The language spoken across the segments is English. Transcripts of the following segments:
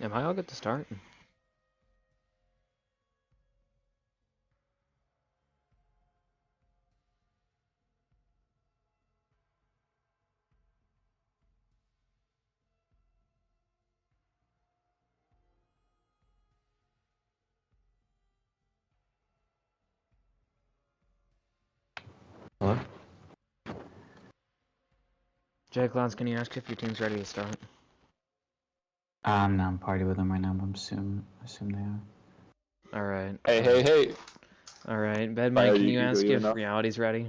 Am I all good to start? Hello? Jake Clouds, can you ask if your team's ready to start? No, I'm party with them right now, but I assume they are. Alright. Hey. Alright, Bed Fire, Mike, can you ask you if enough? reality's ready?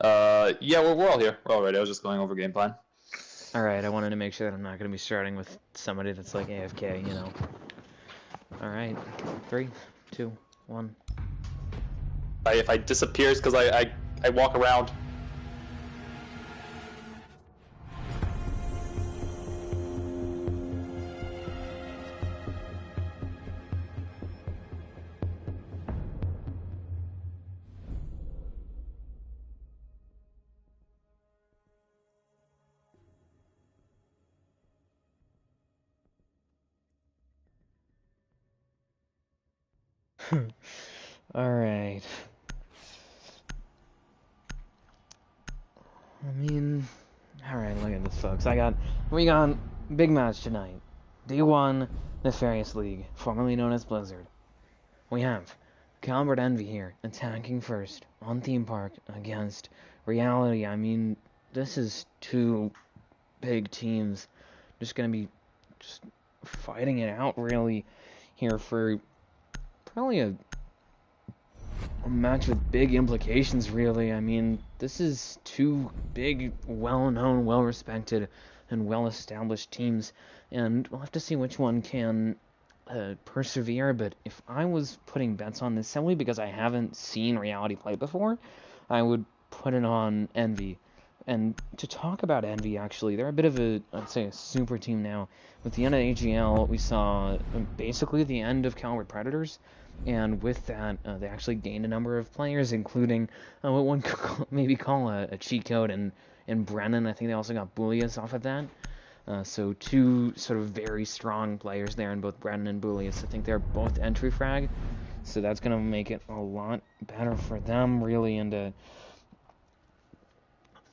Yeah, we're all here. We're all ready. I was just going over game plan. Alright, I wanted to make sure that I'm not going to be starting with somebody that's like AFK, you know. Alright, 3, 2, 1. If I disappear, it's because I walk around. Alright. Alright, look at this, folks. We got big match tonight. D1 Nefarious League, formerly known as Blizzard. We have Calibrate Envy here, attacking first on Theme Park against Reality. This is two big teams just gonna be just fighting it out really here for probably a match with big implications, really. This is two big, well-known, well-respected, and well-established teams, and we'll have to see which one can persevere. But if I was putting bets on this simply because I haven't seen Reality play before, I would put it on Envy. And to talk about Envy, actually, they're a bit of I'd say, a super team now. With the end of AGL, we saw basically the end of Calibrate Predators, and with that, they actually gained a number of players, including what one could maybe call a cheat code in Brennan. I think they also got Bullius off of that. So two sort of very strong players there in both Brennan and Bullius. I think they're both entry frag, so that's going to make it a lot better for them, really, and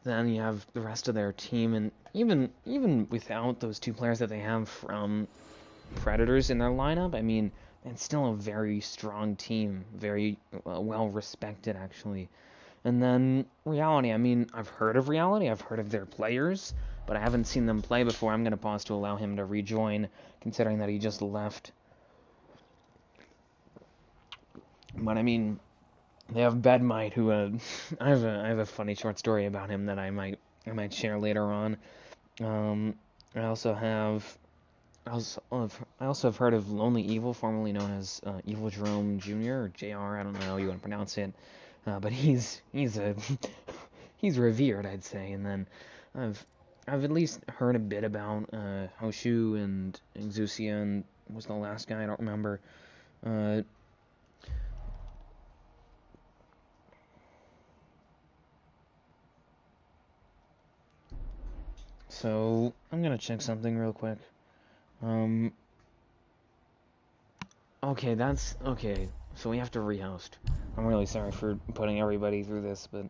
then you have the rest of their team, and even without those two players that they have from Predators in their lineup, it's still a very strong team, very well respected, actually. And then Reality, I've heard of Reality, I've heard of their players, but I haven't seen them play before. I'm going to pause to allow him to rejoin, considering that he just left. But they have Bedmite, who I have a funny short story about him that I might share later on. I also have heard of Lonely Evil, formerly known as Evil Jerome Jr. or JR. I don't know how you want to pronounce it, but he's a he's revered, I'd say. And then I've at least heard a bit about Hoshu and Exusia, and was the last guy, I don't remember. So I'm gonna check something real quick. Okay, that's okay. So we have to rehost. I'm really sorry for putting everybody through this, but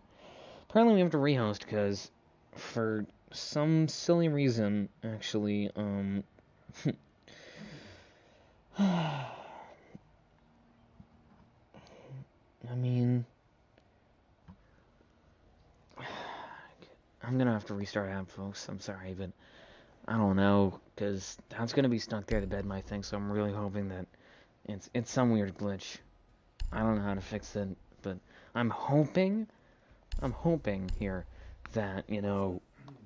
apparently we have to rehost because for some silly reason, actually, I mean, I'm gonna have to restart app, folks. I'm sorry, but I don't know, because that's gonna be stuck there, the bed, my thing. So I'm really hoping that it's some weird glitch. I don't know how to fix it, but I'm hoping here that,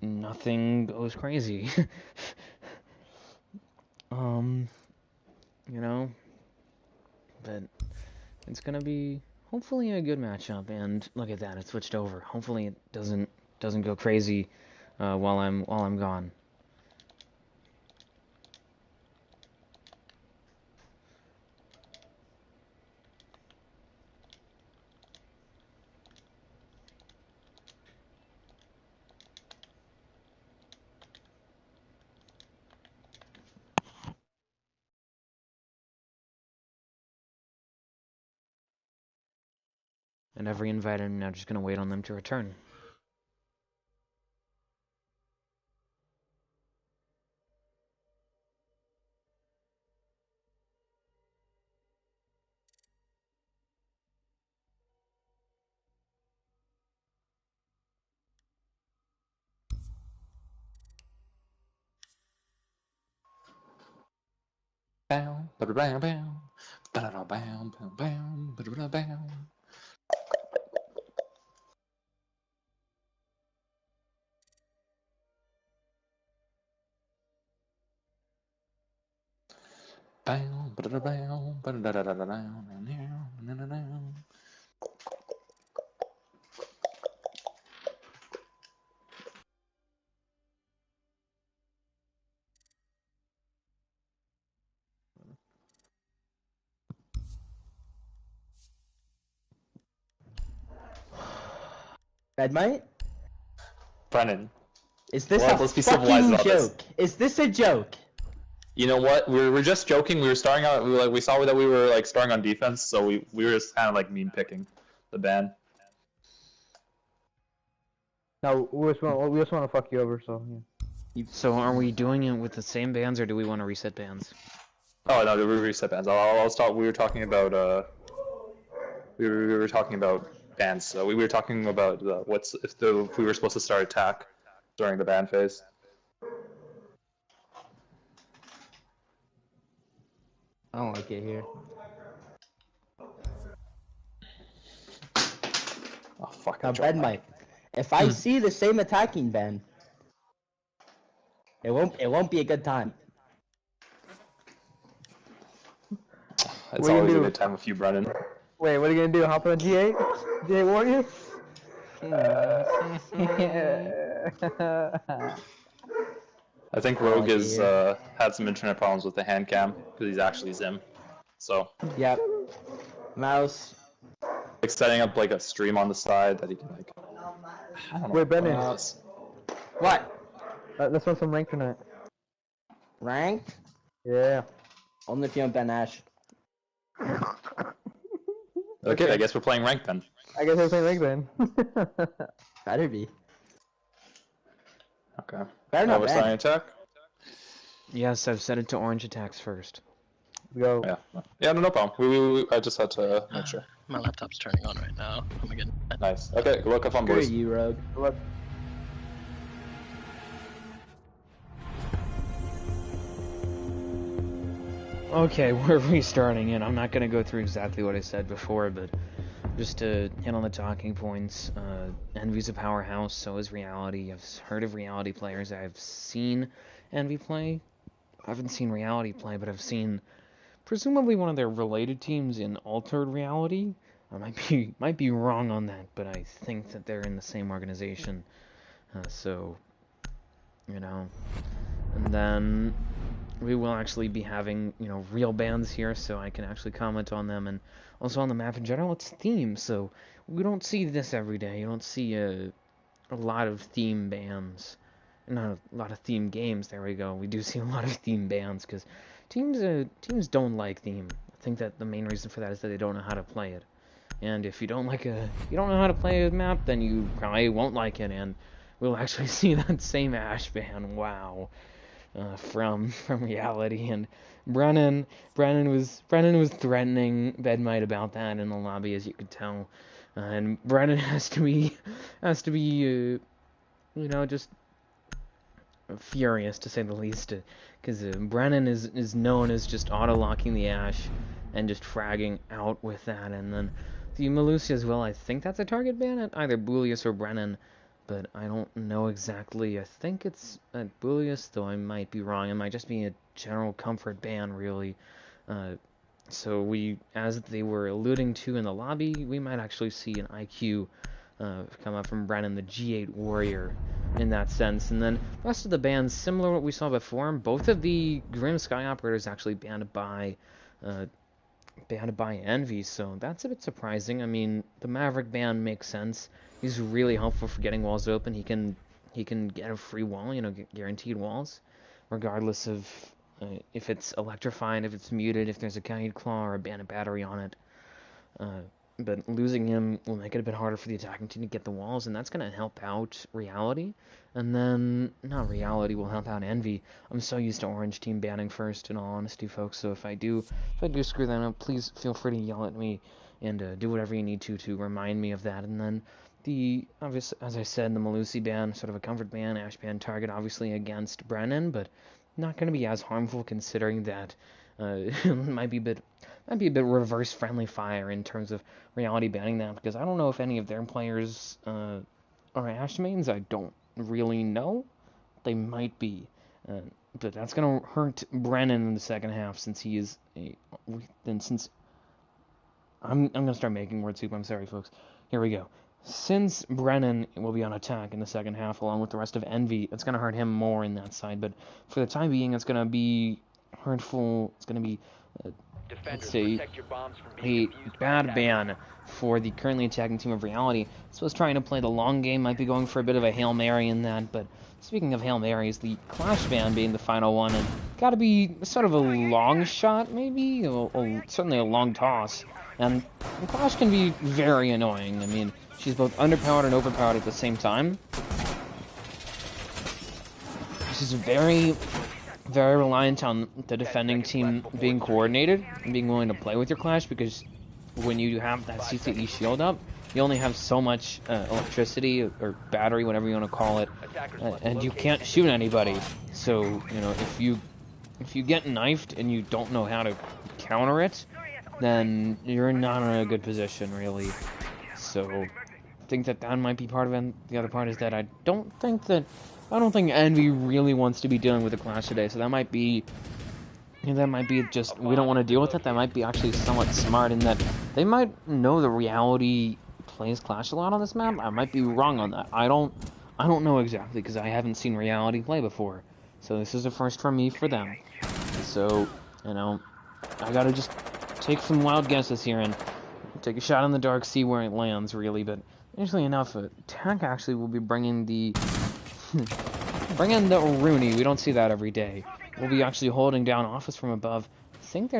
nothing goes crazy. um, but it's gonna be hopefully a good matchup. And look at that, it switched over. Hopefully it doesn't go crazy while I'm gone. And I've re-invited them, now just gonna wait on them to return. Bam, ba-da-bam, bam, ba-da-da-bam, bam, bam, ba-da-da-bam. Bam, ba-da-da-bam, ba-da-da-da-da-da-da-da-da-da. Bedmite? Brennan, Is this well, a let's be civilized fucking about this. joke? Is this a joke? You know what? We're just joking. We were starting out. We saw that we were like starting on defense, so we were just kind of like mean picking the ban. No, we just want to fuck you over, so yeah. So are we doing it with the same bands, or do we want to reset bands? Oh no, we reset bans. I'll stop. We were talking about we were talking about bans. So we were talking about if we were supposed to start attack during the ban phase. I don't like it here. Oh fuck! Now, Bedmite, if I see the same attacking ban, it won't be a good time. It's What are you always a gonna good time with you, Brennan. Wait, what are you gonna do? Hop on a G8? G8 warrior? I think I don't Rogue like it has here. had some internet problems with the hand cam because he's actually Zim. So Yep. Mouse. like setting up like a stream on the side that he can like. I don't know. Wait, Brennan. What is this? What? Let's run some rank tonight. Ranked? Yeah. Only if you want Ben Ash. Okay, I guess we're playing ranked then. I guess we're playing rank then. Better be. Okay. Better not We're Ben. starting attack. Yes, I've set it to orange attacks first. Let's go. Yeah. Yeah. No problem. I just had to make sure. My laptop's turning on right now. Oh my goodness. Nice. Okay. Good luck, have fun, Screw boys. you, Rogue. Look. Okay, we're restarting it. I'm not going to go through exactly what I said before, but just to hit on the talking points. Envy's a powerhouse, so is Reality. I've heard of Reality players. I've seen Envy play. I haven't seen Reality play, but I've seen presumably one of their related teams in Altered Reality. I might be wrong on that, but I think that they're in the same organization. So, you know. And then we will actually be having, real bands here, so I can actually comment on them, and also on the map in general. It's themed, so we don't see this every day. You don't see a lot of theme bands, not a lot of theme games. There we go. We do see a lot of theme bands because teams don't like theme. I think that the main reason for that is that they don't know how to play it. And if you don't know how to play a map, then you probably won't like it, and we'll actually see that same Ash ban. Wow. From Reality, and Brennan was threatening Bedmite about that in the lobby, as you could tell, and Brennan has to be just furious, to say the least, because Brennan is known as just auto-locking the Ash and just fragging out with that, and then the Melusia as well. I think that's a target ban at either Bullius or Brennan, but I don't know exactly. I think it's at Bullius, though I might be wrong. It might just be a general comfort ban, really. So we, as they were alluding to in the lobby, we might actually see an IQ come up from Brennan, the G8 warrior, in that sense. And then the rest of the bans, similar to what we saw before. Both of the Grim Sky Operators actually banned by Envy, so that's a bit surprising. I mean, the Maverick ban makes sense. He's really helpful for getting walls open. He can get a free wall, get guaranteed walls, regardless of if it's electrified, if it's muted, if there's a guide claw or a bandit battery on it. but losing him will make it a bit harder for the attacking team to get the walls, and that's going to help out Reality. And then, not Reality, will help out Envy. I'm so used to Orange team banning first, in all honesty, folks, so if I do screw them up, please feel free to yell at me and do whatever you need to remind me of that. And then the obvious, as I said, the Malusi ban, sort of a comfort ban, Ash ban target, obviously against Brennan, but not going to be as harmful considering that might be a bit reverse friendly fire in terms of Reality banning that, because I don't know if any of their players are Ash mains. I don't really know. They might be, but that's going to hurt Brennan in the second half since he is since I'm going to start making word soup. I'm sorry, folks. Here we go. Since Brennan will be on attack in the second half along with the rest of Envy, it's going to hurt him more in that side. But for the time being, it's going to be hurtful. It's going to be, let's say, a bad ban for the currently attacking team of Reality. So it's trying to play the long game, might be going for a bit of a Hail Mary in that. But speaking of Hail Marys, the Clash ban being the final one, and got to be sort of a long shot, maybe? Certainly a long toss. And Clash can be very annoying. I mean, she's both underpowered and overpowered at the same time. She's very, very reliant on the defending team being coordinated and being willing to play with your Clash, because when you have that CCE shield up, you only have so much electricity or battery, whatever you want to call it, and you can't shoot anybody. So, you know, if you get knifed and you don't know how to counter it, then you're not in a good position, really. So, I think that might be part of it. The other part is that I don't think Envy really wants to be dealing with the Clash today. So that might be just, we don't want to deal with it. That might be actually somewhat smart in that they might know the Reality plays Clash a lot on this map. I might be wrong on that. I don't know exactly, because I haven't seen Reality play before. So this is a first for me for them. So, you know, I gotta just take some wild guesses here and take a shot in the dark, see where it lands, really. But interestingly enough, Attack actually will be bringing the Rooney. We don't see that every day. We'll be actually holding down Office from above. I think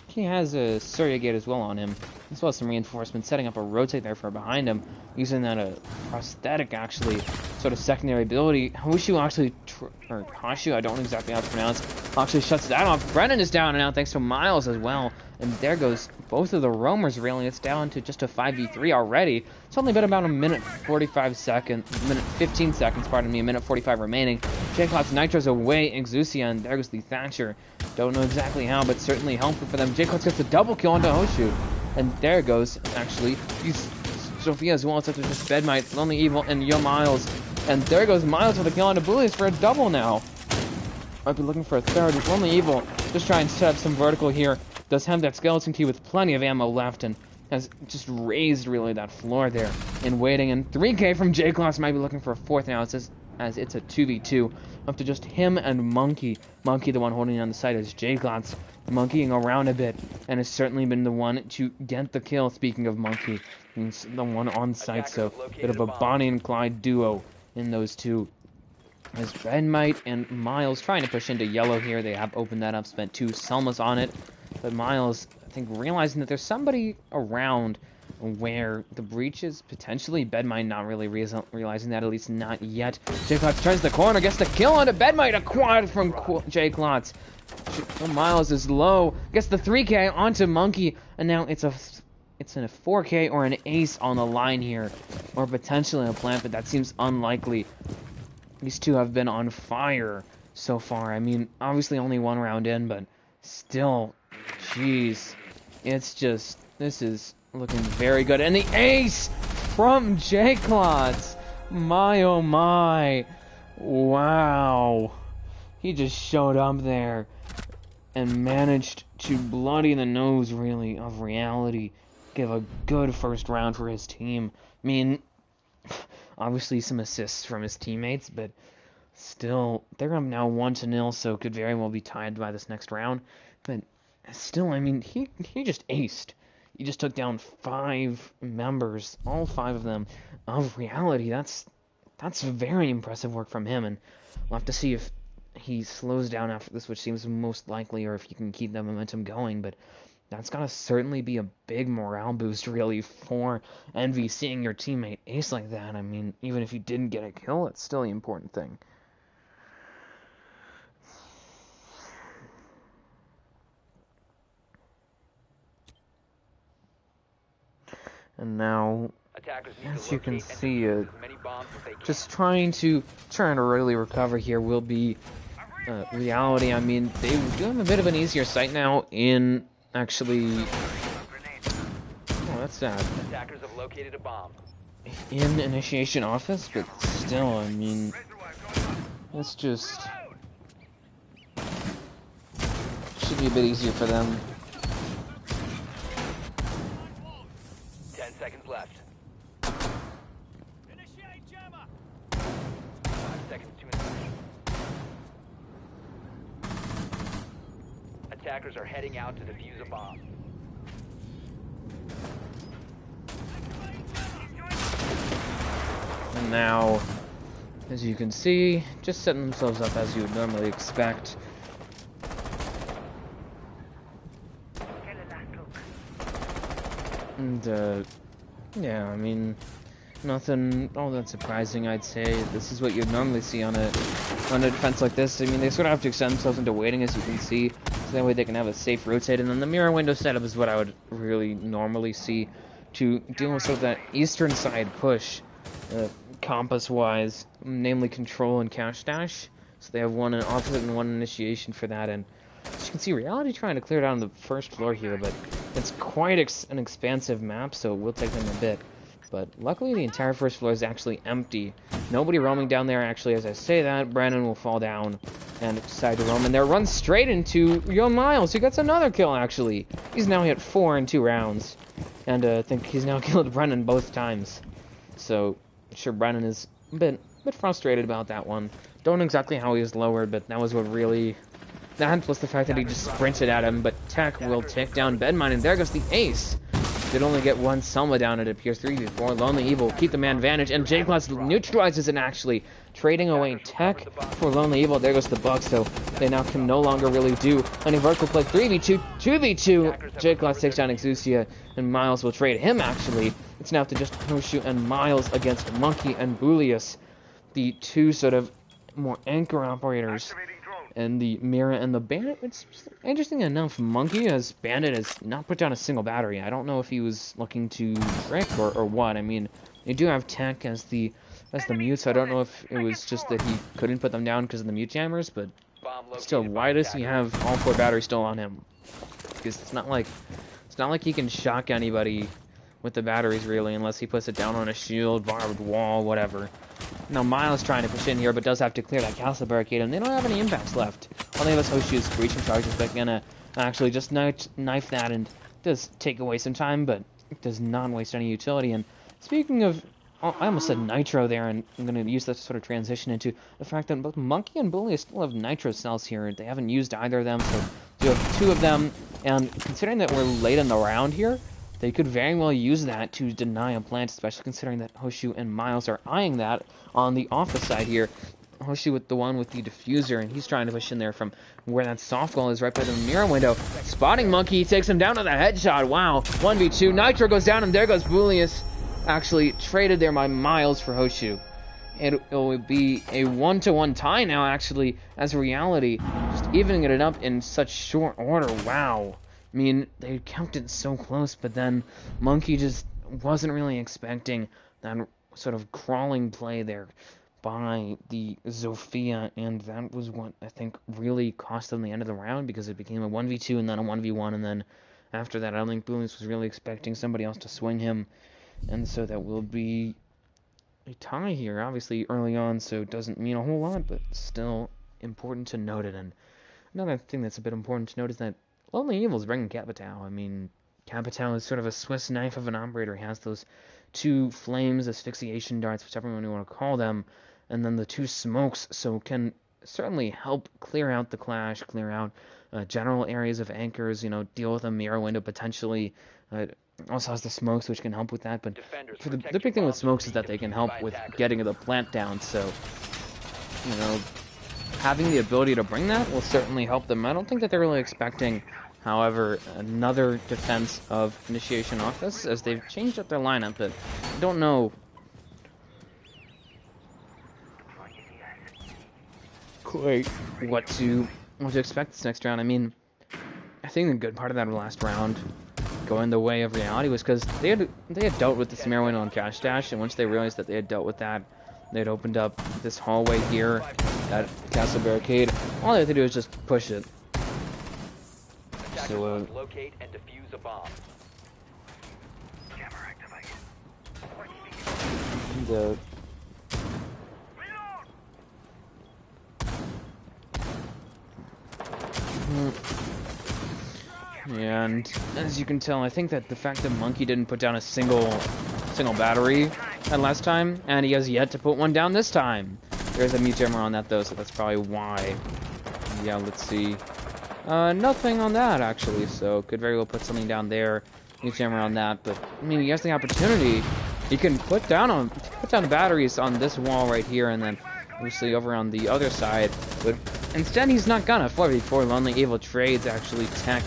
he has a Surya Gate as well on him, as well as some reinforcements, setting up a rotate there for behind him, using that prosthetic, actually, sort of secondary ability. Hoshu actually, or Hoshu, I don't exactly how to pronounce, actually shuts that off. Brennan is down and out thanks to Miles as well, and there goes both of the roamers, really. It's down to just a 5v3 already. It's only been about a minute 15 seconds, pardon me, a minute 45 remaining. J-Cloud's Nitro's away, Exusia, and there goes the Thatcher. Don't know exactly how, but certainly helpful for them. J-Cloud gets a double kill onto Hoshu. And there goes, actually, Sophia as well, such as just Bedmite, Lonely Evil, and Yo Miles. And there goes Miles with a kill onto Bullies for a double now. Might be looking for a third. Lonely Evil just try and set up some vertical here. Does have that skeleton key with plenty of ammo left, and has just raised, really, that floor there in waiting. And 3K from J-Class might be looking for a fourth now, as it's a 2v2. Up to just him and Monkey. Monkey, the one holding on the side, is J-Class monkeying around a bit, and has certainly been the one to get the kill. Speaking of Monkey, he's the one on site, so a bit of a Bonnie and Clyde duo in those two. As Bedmite and Miles trying to push into yellow here. They have opened that up, spent 2 Selmas on it. But Miles, I think, realizing that there's somebody around where the breach is, potentially. Bedmite not really realizing that, at least not yet. J-Clots turns the corner, gets the kill onto Bedmite. A quad from J-Clots. Miles is low, gets the 3K onto Monkey, and now it's a 4K or an ace on the line here, or potentially a plant, but that seems unlikely. These two have been on fire so far. I mean, obviously only 1 round in, but still, jeez, it's just, this is looking very good. And the ace from J-Clots. My oh my, wow, he just showed up there and managed to bloody the nose, really, of Reality. Give a good first round for his team. I mean, obviously some assists from his teammates, but still, they're up now 1-0, so could very well be tied by this next round. But still, I mean, he just aced. He just took down 5 members, all 5 of them, of Reality. That's very impressive work from him, and we'll have to see if he slows down after this, which seems most likely, or if you can keep that momentum going. But That's gotta certainly be a big morale boost, really, for Envy, seeing your teammate ace like that. I mean, even if you didn't get a kill, it's still the important thing. And now, as you can see, just trying to really recover here will be Reality. I mean, they do have a bit of an easier sight now in actually. Oh, that's sad. Attackers have located a bomb. In Initiation Office, but still, I mean, it's just should be a bit easier for them. 10 seconds left. 5 seconds to insertion. Attackers are heading out to defuse a bomb. And now, as you can see, just setting themselves up as you would normally expect. And, yeah, I mean, nothing all that surprising, I'd say. This is what you'd normally see on a defense like this. I mean, they sort of have to extend themselves into waiting, as you can see, so that way they can have a safe rotate. And then the mirror window setup is what I would really normally see to deal with sort of that eastern side push, compass-wise, namely control and cash dash. So they have one in opposite and one initiation for that. And as you can see, Reality trying to clear down the first floor here, but it's quite an expansive map, so it will take them a bit. But luckily, the entire first floor is actually empty. Nobody roaming down there. Actually, as I say that, Brandon will fall down and decide to roam in there. Runs straight into Yo Miles, who gets another kill, actually. He's now hit 4 in 2 rounds. And I think he's now killed Brennan both times. So, I'm sure Brennan is a bit frustrated about that one. Don't know exactly how he was lowered, but that was what really... That plus the fact that he just sprinted at him, but Tech will take down Bedmine, and there goes the ace. Did only get one Selma down, it appears, 3v4. Lonely Evil keep the man advantage, and J-Class neutralizes it, actually. Trading away Tech for Lonely Evil. There goes the bug, so they now can no longer really do any vertical play. 3v2, 2v2. J-Class takes down Exusia, and Miles will trade him, actually. It's now up to just Hoshu and Miles against Monkey and Bullius, the two sort of more anchor operators. And the Mira and the Bandit, it's interesting enough, Monkey as Bandit has not put down a single battery. I don't know if he was looking to trick or what. I mean, they do have Tech as the mute, so I don't know if it was just that he couldn't put them down because of the mute jammers, but still, why does he have all 4 batteries still on him? Because it's not like he can shock anybody with the batteries, really, unless he puts it down on a shield, barbed wall, whatever. Now, Miles trying to push in here, but does have to clear that castle barricade, and they don't have any impacts left. All they have is Hoshu's breaching charges, but gonna actually just knife that, and does take away some time, but it does not waste any utility. And speaking of, I almost said Nitro there, and I'm gonna use that to sort of transition into the fact that both Monkey and Bully still have Nitro cells here. They haven't used either of them, so you have 2 of them, and considering that we're late in the round here, they could very well use that to deny a plant, especially considering that Hoshu and Miles are eyeing that on the office side here. Hoshu with the one with the diffuser, and he's trying to push in there from where that softball is, right by the mirror window. Spotting Monkey, takes him down with a headshot. Wow, 1v2. Nitro goes down, and there goes Bullius. Actually traded there by Miles for Hoshu. It will be a 1-to-1 tie now, actually, as Reality. Just evening it up in such short order. Wow. I mean, they kept it so close, but then Monkey just wasn't really expecting that sort of crawling play there by the Zofia, and that was what I think really cost them the end of the round, because it became a 1v2 and then a 1v1, and then after that I don't think Bullius was really expecting somebody else to swing him, and so that will be a tie here, obviously early on, so it doesn't mean a whole lot, but still important to note it. And another thing that's a bit important to note is that Lonely Evil's bringing Capitao. I mean, Capitao is sort of a Swiss knife of an operator. He has those 2 flames, asphyxiation darts, whichever one you want to call them, and then the 2 smokes, so can certainly help clear out the clash, clear out general areas of anchors, you know, deal with a mirror window potentially. Also has the smokes, which can help with that, but for the big thing with smokes is that they can help with getting the plant down, so, you know, having the ability to bring that will certainly help them. I don't think that they're really expecting However, another defense of Initiation Office, as they've changed up their lineup, but I don't know quite what to expect this next round. I mean, I think the good part of that last round going the way of reality was because they had dealt with the Samir window on Cash Dash, and once they realized that they had dealt with that, they had opened up this hallway here at Castle Barricade. All they had to do was just push it. Attackers So, must locate and defuse a bomb. the And as you can tell, I think that the fact that Monkey didn't put down a single battery that last time, and he has yet to put one down this time. There's a mute jammer on that though, so that's probably why. Yeah, let's see. Nothing on that actually, so could very well put something down there. Mute jammer on that, but I mean, he has the opportunity. He can put down the batteries on this wall right here, and then obviously over on the other side. But instead, he's not gonna. 4v4 Lonely Evil trades actually tech.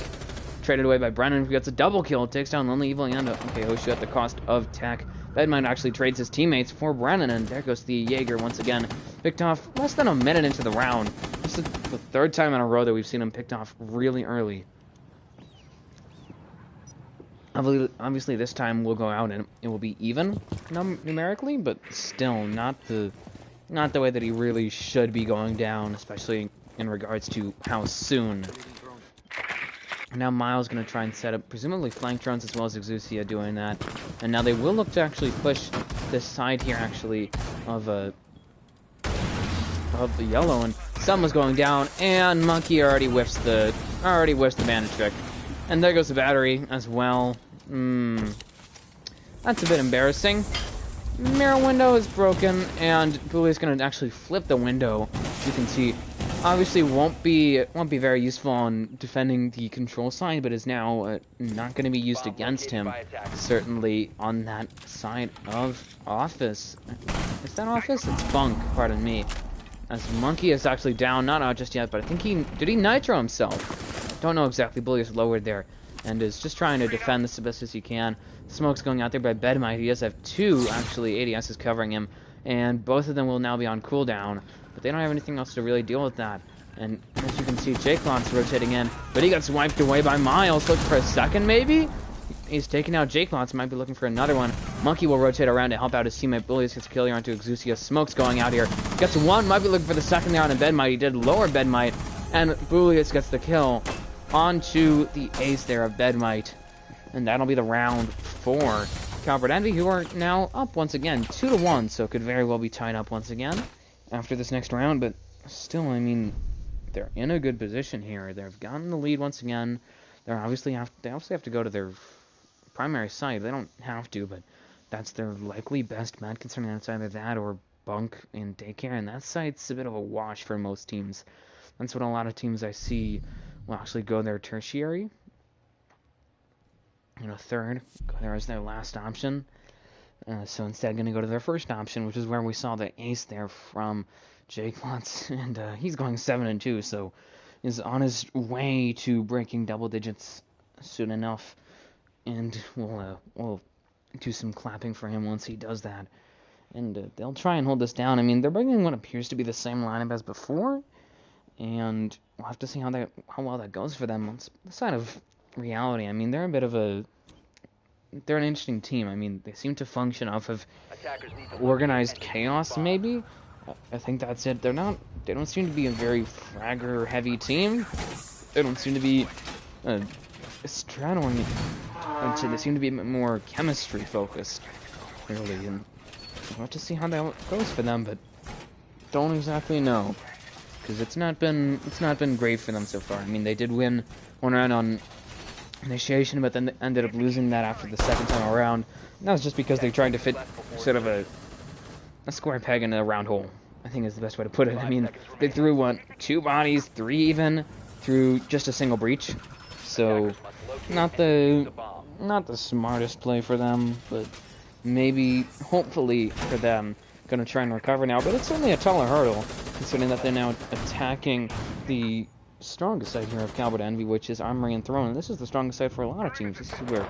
Traded away by Brennan, who gets a double kill, takes down Lonely Evil and okay, Hoshu at the cost of tech. Bedmine actually trades his teammates for Brennan, and there goes the Jaeger once again. Picked off less than a minute into the round. This is the third time in a row that we've seen him picked off really early. Obviously this time we'll go out and it will be even numerically, but still not the way that he really should be going down, especially in regards to how soon. Now Miles going to try and set up presumably flank drones as well as Exusia doing that. And now they will look to actually push this side here actually of the yellow, and sun was going down, and Monkey already whiffs the bandit trick. And there goes the battery as well. That's a bit embarrassing. Mirror window is broken, and Booley's going to actually flip the window. You can see, obviously won't be very useful on defending the control side, but is now not going to be used against him. Certainly on that side of office. Is that office? It's bunk. Pardon me. As Monkey is actually down, not out just yet, but I think did he nitro himself? Don't know exactly. Bully is lowered there, and is just trying to defend this as best as he can. Smoke's going out there by Bedmite. He does have two, actually, ADSs covering him, and both of them will now be on cooldown, but they don't have anything else to really deal with that. And as you can see, Jake-Lont's rotating in, but he gets wiped away by Miles. Looking for a second, maybe? He's taking out Jake-Lont's, might be looking for another one. Monkey will rotate around to help out his teammate. Bullies gets a kill here onto Exusia. Smoke's going out here. Gets one, might be looking for the second there on a Bedmite. He did lower Bedmite, and Bullius gets the kill onto the ace there of Bedmite. And that'll be the round for Calibrate Envy, who are now up once again, 2-1, so could very well be tied up once again after this next round. But still, I mean, they're in a good position here. They've gotten the lead once again. They obviously have to go to their primary site. They don't have to, but that's their likely best bet, concerning it's either that or bunk in daycare, and that site's a bit of a wash for most teams. That's what a lot of teams I see will actually go their tertiary. Third, go there as their last option. So instead, going to go to their first option, which is where we saw the ace there from Jake Lutz, and he's going 7-2, so is on his way to breaking double digits soon enough, and we'll do some clapping for him once he does that, and they'll try and hold this down. I mean, they're bringing what appears to be the same lineup as before, and we'll have to see how well that goes for them. On the side of reality, I mean, they're an interesting team. I mean, they seem to function off of organized chaos, maybe. I think that's it. They don't seem to be a very fragger heavy team. They don't seem to be straddling. They seem to be a bit more chemistry focused, really. And we'll have to see how that goes for them, but don't exactly know, because it's not been great for them so far. I mean, they did win one round on Initiation, but then ended up losing that after the second time around. And that was just because they tried to fit sort of a square peg in a round hole, I think is the best way to put it. I mean, they threw, 2 bodies, 3 even, through just a single breach. So, not the smartest play for them, but maybe, hopefully for them, going to try and recover now. But it's only a taller hurdle, considering that they're now attacking the strongest side here of Calibrate Envy, which is Armory and Throne. And this is the strongest side for a lot of teams. This is where...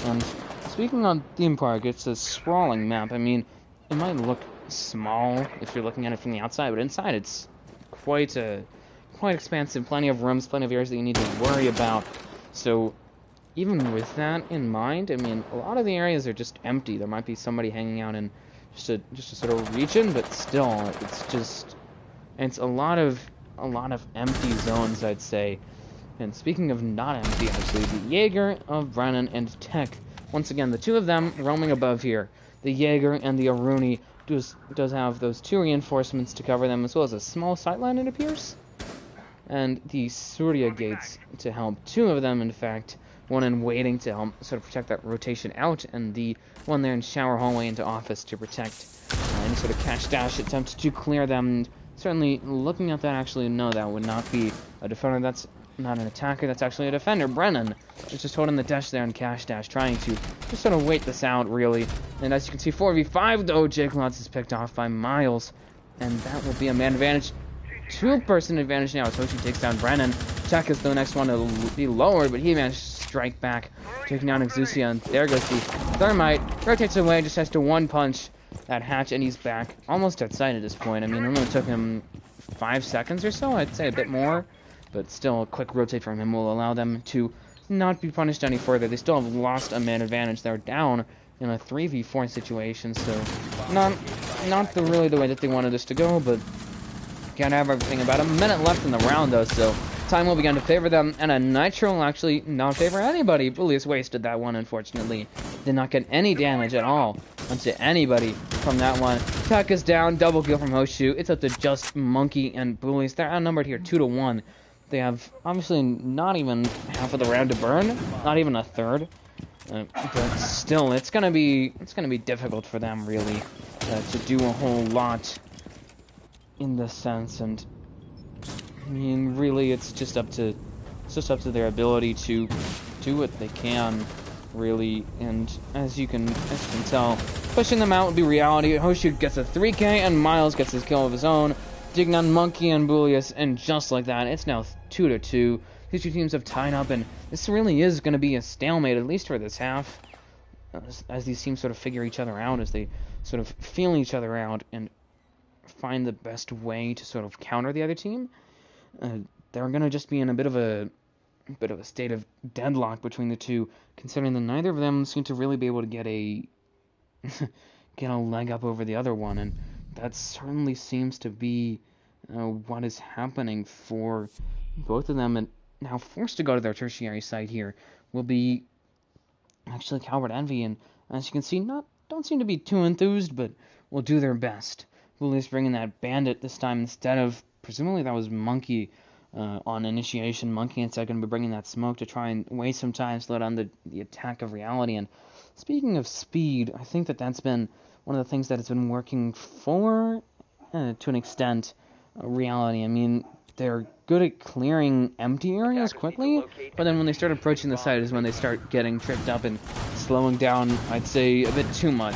And speaking on theme park, it's a sprawling map. I mean, it might look small if you're looking at it from the outside, but inside it's quite expansive. Plenty of rooms, plenty of areas that you need to worry about. So even with that in mind, I mean, a lot of the areas are just empty. There might be somebody hanging out in just a sort of region, but still, it's a lot of empty zones, I'd say. And speaking of not empty, actually, the Jaeger of Brennan and Tech, once again, the two of them roaming above here. The Jaeger and the Aruni does have those two reinforcements to cover them, as well as a small sightline, it appears. And the Surya gates to help. Two of them, in fact, one in waiting to help sort of protect that rotation out, and the one there in shower hallway into office to protect any sort of cash dash attempt to clear them. And certainly, looking at that, actually, no, that would not be a defender. That's not an attacker, that's actually a defender. Brennan is just holding the dash there in cash dash, trying to just sort of wait this out, really. And as you can see, 4v5, though, Jake Lutz is picked off by Miles, and that will be a man advantage. Two-person advantage now as Hoshi takes down Brennan. Tech is the next one to be lowered, but he managed to strike back, taking down Exusia, and there goes the Thermite. Rotates away, just has to one punch that hatch, and he's back almost outside at this point. I mean, it only took him 5 seconds or so, I'd say a bit more. But still, a quick rotate from him will allow them to not be punished any further. They still have lost a man advantage. They're down in a 3v4 situation, so not really the way that they wanted this to go, but can't have everything. About a minute left in the round, though, so time will begin to favor them, and a Nitro will actually not favor anybody. Bullius wasted that one, unfortunately. Did not get any damage at all onto anybody from that one. Tech is down, double kill from Hoshu. It's up to just Monkey and Bullius. They're outnumbered here 2-1. They have obviously not even half of the round to burn, not even a third. But still, it's gonna be difficult for them really to do a whole lot in this sense. And I mean, really, it's just up to their ability to do what they can, really. And as you can tell, pushing them out would be reality. Hoshu gets a 3K, and Miles gets his kill of his own. Digging on Monkey and Bullius, and just like that, it's now 2-2. These two teams have tied up, and this really is going to be a stalemate, at least for this half, as these teams sort of figure each other out, as they sort of feel each other out, and find the best way to sort of counter the other team. They're going to just be in a bit of a state of deadlock between the two, considering that neither of them seem to really be able to get a leg up over the other one, and that certainly seems to be what is happening for both of them. And now forced to go to their tertiary site here will be actually Calibrate Envy, and as you can see, don't seem to be too enthused, but will do their best. Bullius bringing that bandit this time instead of, presumably that was Monkey on initiation. Monkey and second, but bringing that smoke to try and waste some time, slow down the attack of reality. And speaking of speed, I think that's been one of the things that has been working for, to an extent, reality. I mean, they're good at clearing empty areas quickly, but then when they start approaching the site is when they start getting tripped up and slowing down, I'd say, a bit too much.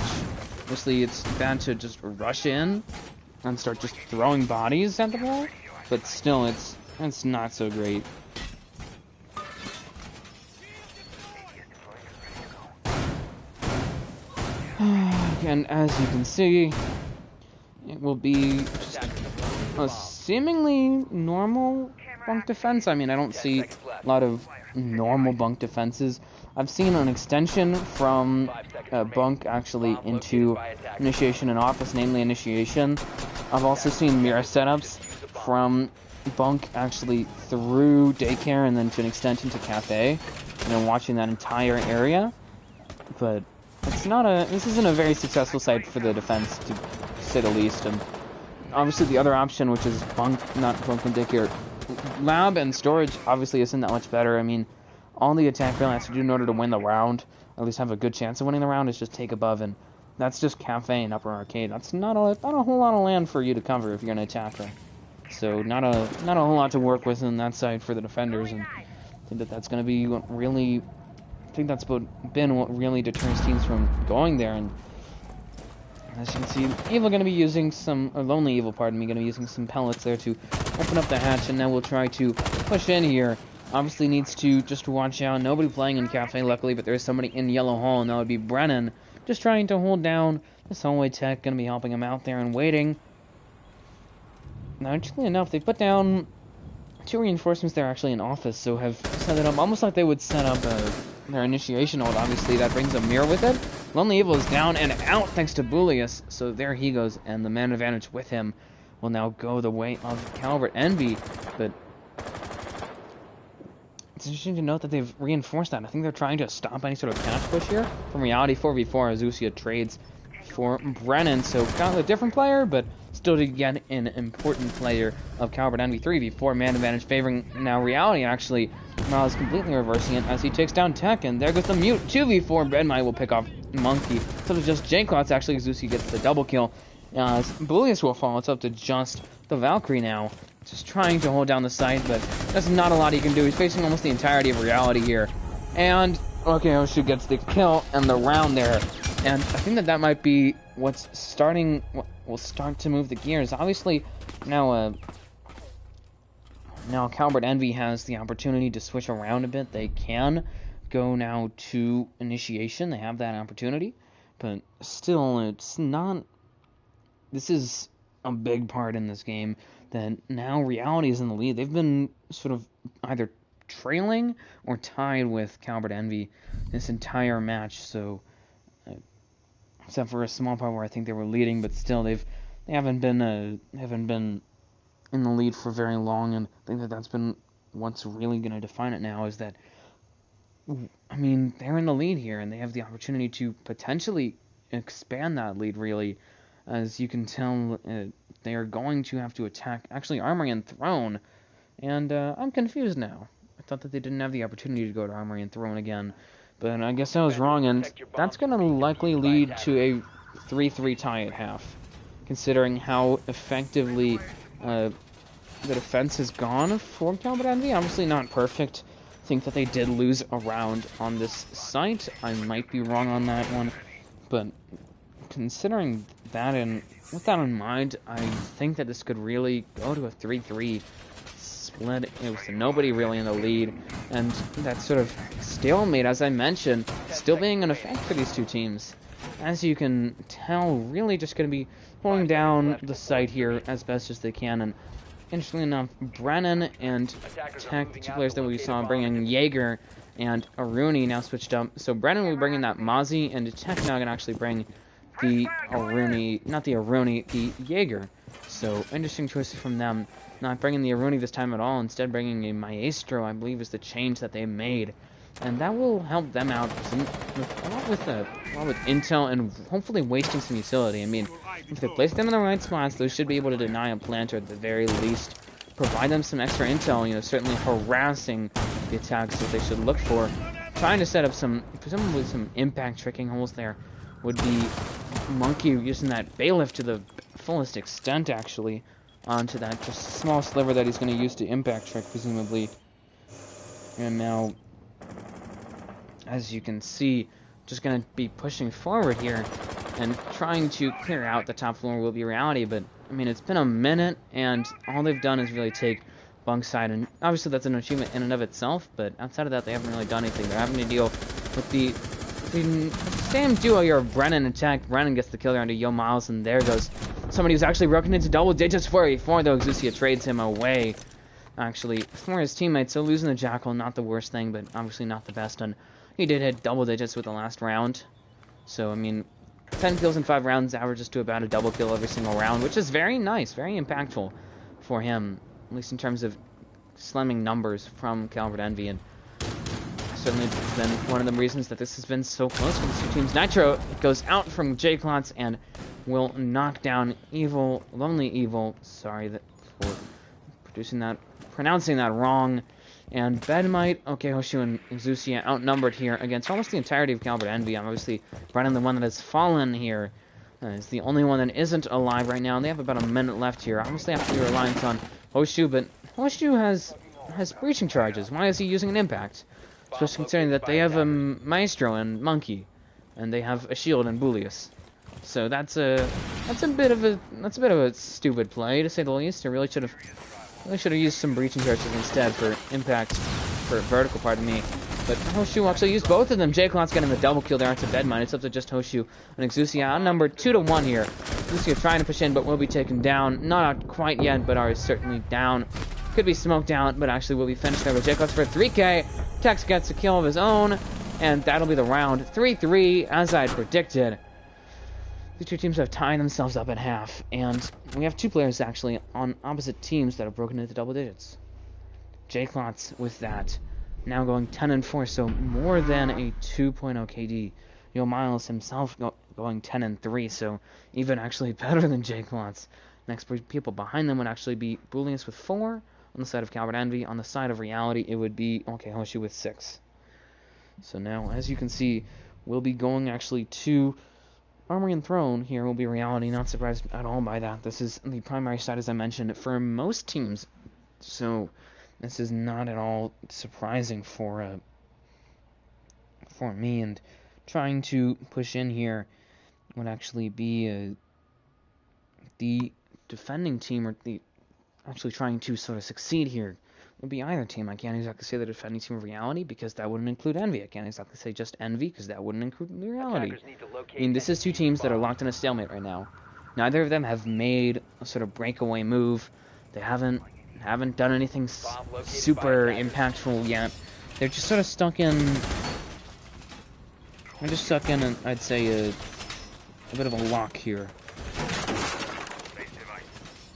Obviously, it's bad to just rush in and start just throwing bodies at the wall, but still, it's not so great. And as you can see, it will be just a seemingly normal bunk defense. I mean, I don't see a lot of normal bunk defenses. I've seen an extension from bunk actually into initiation and office, namely initiation. I've also seen mirror setups from bunk actually through daycare and then to an extent into cafe, and then watching that entire area. But this isn't a very successful site for the defense, to say the least. And obviously the other option, which is not bunk and daycare, lab and storage, obviously isn't that much better. I mean, all the attack really has to do in order to win the round, or at least have a good chance of winning the round, is just take above, and that's just cafe and upper arcade. That's not a whole lot of land for you to cover if you're gonna attack her. So not a whole lot to work with on that side for the defenders, and I think that's going to be what really. I think that's been what really deters teams from going there. And As you can see, Evil going to be using some, or Lonely Evil, pardon me, going to be using some pellets there to open up the hatch, and now we'll try to push in here. Obviously needs to just watch out. Nobody playing in Cafe, luckily, but there is somebody in Yellow Hall, and that would be Brennan, just trying to hold down this hallway tech, going to be helping him out there and waiting. Now, interestingly enough, they put down 2 reinforcements there actually in office, so have set it up almost like they would set up their initiation hold. Obviously, that brings a mirror with it. Lonely Evil is down and out thanks to Bullius, so there he goes, and the man advantage with him will now go the way of Calibrate Envy, but it's interesting to note that they've reinforced that. I think they're trying to stop any sort of cash push here. From reality, 4v4, Azusia trades for Brennan, so got a different player, but still to get an important player of Calibrate Envy. 3v4, man advantage favoring now reality, actually. Miles completely reversing it as he takes down Tech, and there goes the mute. 2v4, Bedmite will pick off Monkey. So it's just J-Clots, actually, Azusia gets the double kill. Bullius will fall, it's up to just the Valkyrie now. Just trying to hold down the site, but there's not a lot he can do. He's facing almost the entirety of reality here. And, okay, Oshu gets the kill and the round there. And I think that might be what's starting, what will start to move the gears. Obviously, now Calibrate Envy has the opportunity to switch around a bit. They can go now to initiation. They have that opportunity. But still, it's not... This is a big part in this game that now reality is in the lead. They've been sort of either trailing or tied with Calibrate Envy this entire match. So, except for a small part where I think they were leading, but still they haven't been in the lead for very long. And I think that that's been what's really going to define it now is that, I mean, they're in the lead here and they have the opportunity to potentially expand that lead really. As you can tell, they are going to have to attack, actually, Armory and Throne, and I'm confused now. I thought that they didn't have the opportunity to go to Armory and Throne again, but I guess I was wrong, and that's going to likely lead to a 3-3 tie at half, considering how effectively the defense has gone for Calibrate Envy. Obviously not perfect. I think that they did lose a round on this site. I might be wrong on that one, but considering that and with that in mind, I think that this could really go to a 3-3 split with nobody really in the lead, and that sort of stalemate, as I mentioned, still being an effect for these two teams. As you can tell, really just going to be pulling down the site here as best as they can, and interestingly enough, Brennan and Tech, the two players that we saw bringing Jaeger and Aruni now switched up. So Brennan will be bringing that Mozzie, and Tech now going to actually bring the Aruni, not the Aruni, the Jaeger. So, interesting choices from them. Not bringing the Aruni this time at all, instead bringing a Maestro, I believe, is the change that they made. And that will help them out a lot with intel and hopefully wasting some utility. I mean, if they place them in the right spots, they should be able to deny a plant, or at the very least provide them some extra intel, you know, certainly harassing the attacks that they should look for. Trying to set up presumably some impact tricking holes there would be Monkey using that bailiff to the fullest extent, actually, onto that just small sliver that he's going to use to impact trick, presumably. And now, as you can see, just going to be pushing forward here and trying to clear out the top floor will be reality. But, I mean, it's been a minute, and all they've done is really take bunk side. And obviously that's an achievement in and of itself, but outside of that, they haven't really done anything. They're having to deal with the same duo here of Brennan and Tech. Brennan gets the kill onto Yo Miles, and there goes somebody who's actually broken into double digits for a though Exusia trades him away, actually, for his teammates. So losing the Jackal, not the worst thing, but obviously not the best, and he did hit double digits with the last round. So, I mean, 10 kills in 5 rounds averages to about a double kill every single round, which is very nice, very impactful for him, at least in terms of slamming numbers from Calibrate Envy, and certainly it's been one of the reasons that this has been so close for these two teams. Nitro goes out from J-Clots and will knock down Lonely Evil, sorry for pronouncing that wrong, and Bedmite, okay, Hoshu and Exusia outnumbered here against almost the entirety of Calibrate Envy. Obviously, Brennan, the one that has fallen here, is the only one that isn't alive right now, and they have about a minute left here. Obviously, have to be reliant on Hoshu, but Hoshu has breaching charges. Why is he using an impact? Especially considering that they have a Maestro and Monkey, and they have a shield and Bullius. So that's a bit of a stupid play to say the least. I really should have used some breaching charges instead for impact, for vertical, pardon me. But Hoshu actually used both of them. J-Cloud's getting the double kill there onto Bedmine. It's up to just Hoshu and Exusia outnumbered 2-1 here. Exusia trying to push in, but will be taken down. Not quite yet, but are certainly down. Could be smoked out, but actually will be finished there with J-Cloud's for 3K. Tex gets a kill of his own, and that'll be the round. 3-3, as I had predicted. The two teams have tied themselves up at half, and we have two players actually on opposite teams that have broken into double digits. J-Clots with that. Now going 10-4, so more than a 2.0 KD. Yo Miles himself going 10-3, so even actually better than J-Clots. Next people behind them would actually be Bullius with 4 on the side of Calibrate Envy. On the side of Reality, it would be OK Hoshi with 6. So now, as you can see, we'll be going actually to Armory and Throne. Here will be Reality. Not surprised at all by that. This is the primary side, as I mentioned, for most teams. So this is not at all surprising for me, and trying to push in here would actually be the defending team, or the actually trying to sort of succeed here would be either team. I can't exactly say the defending team of Reality because that wouldn't include Envy. I can't exactly say just Envy because that wouldn't include Reality. I mean, this is two teams that are locked in a stalemate right now. Neither of them have made a sort of breakaway move. They haven't done anything super impactful yet. They're just sort of stuck in. They're just stuck in, I'd say, a bit of a lock here.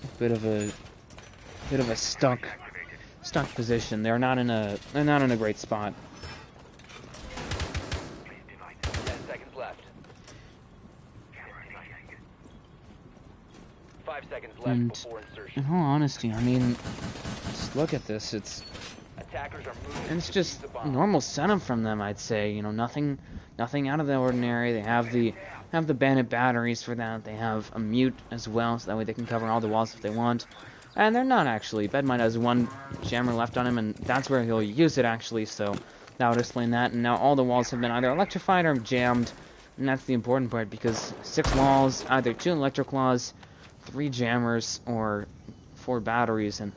A bit of a stuck position. They're not in a great spot. 10 seconds left. 5 seconds left And before insertion. in all honesty, I mean, just look at this. Attackers are moving. It's just normal setup from them, I'd say. You know, nothing out of the ordinary. They have the bandit batteries for that. They have a mute as well, so that way they can cover all the walls if they want. And they're not actually. Bedmite has one jammer left on him, and that's where he'll use it actually. So that would explain that. And now all the walls have been either electrified or jammed, and that's the important part because 6 walls, either 2 electric claws, 3 jammers, or 4 batteries, and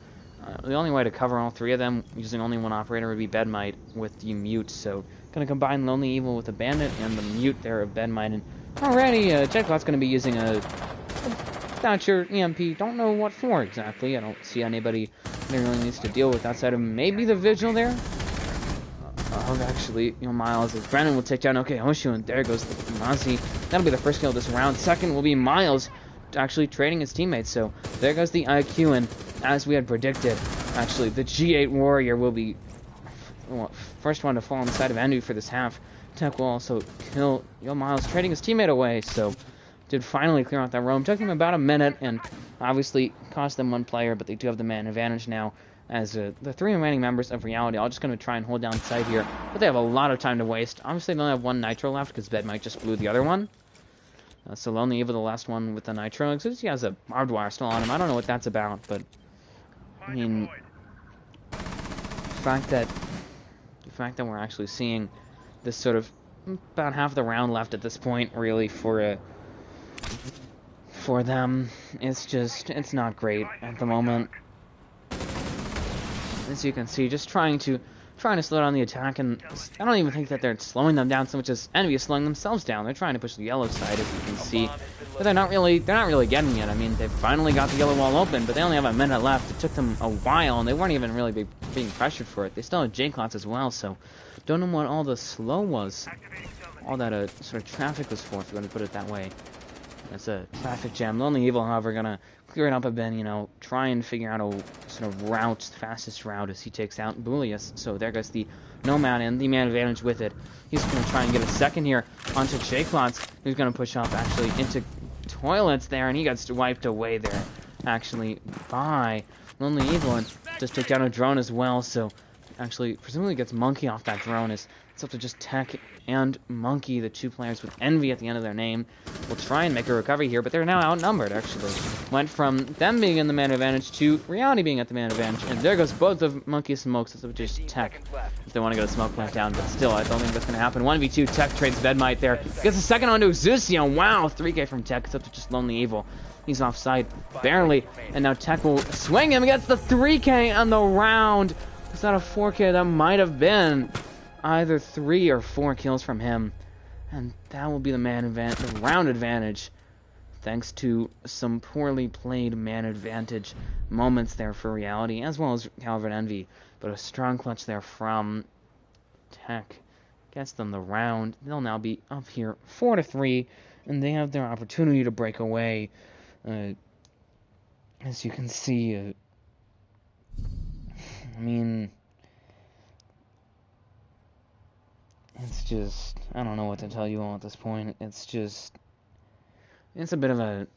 the only way to cover all 3 of them using only one operator would be Bedmite with the mute. So gonna combine Lonely Evil with the bandit and the mute there of Bedmite. And already Jackpot's gonna be using a Thatcher EMP. Don't know what for exactly. I don't see anybody that really needs to deal with outside of maybe the Vigil there. Actually, you know, Miles, as Brennan will take down OK Hoshu, and there goes the Mazi. That'll be the first kill of this round. Second will be Miles actually trading his teammates. So there goes the IQ, and as we had predicted, actually, the G8 Warrior will be first one to fall on the side of Envy for this half. Tech will also kill Yo Miles, trading his teammate away. So did finally clear out that roam. Took them about a minute, and obviously cost them 1 player, but they do have the man advantage now. As the 3 remaining members of Reality are just going to try and hold down side here, but they have a lot of time to waste. Obviously, they only have 1 Nitro left because Bedmite just blew the other one. So Lonely Evil, the last one with the Nitro. He has a barbed wire still on him. I don't know what that's about, but I mean, the fact that we're actually seeing this sort of about half the round left at this point, really, for them, it's not great at the moment. As you can see, just trying to slow down the attack, and I don't even think that they're slowing them down so much as Envy is slowing themselves down. They're trying to push the yellow side, as you can see, but they're not really getting it. I mean, they finally got the yellow wall open, but they only have a minute left. It took them a while, and they weren't even really being pressured for it. They still have J-Clots as well, so don't know what all the slow was, all that sort of traffic was for, if you're going to put it that way. That's a traffic jam. Lonely Evil, however, gonna clear it up a bit, you know, try and figure out a sort of route, fastest route as he takes out Bullius. So there goes the Nomad and the man advantage with it. He's gonna try and get a second here onto J-Clots, who's gonna push up actually into toilets there, and he gets wiped away there, actually, by Lonely Evil, and just took down a drone as well. So actually presumably gets Monkey off that drone. It's up to just Tech and Monkey, the two players with Envy at the end of their name, will try and make a recovery here, but they're now outnumbered, actually. Went from them being in the man advantage to Reality being at the man advantage, and there goes both of Monkey's smokes. It's up to just Tech if they want to go to smoke plant down, but still, I don't think that's going to happen. 1v2, Tech trades Vedmite there. Gets a second onto Exusio. Wow, 3k from Tech. It's up to just Lonely Evil. He's offside, barely, and now Tech will swing him. Gets the 3k on the round. Is that a 4k? That might have been either 3 or 4 kills from him, and that will be the round advantage, thanks to some poorly played man advantage moments there for Reality, as well as Calibrate Envy, but a strong clutch there from Tech gets them the round. They'll now be up here 4-3, and they have their opportunity to break away. As you can see, I mean, it's just, I don't know what to tell you all at this point. It's a bit of a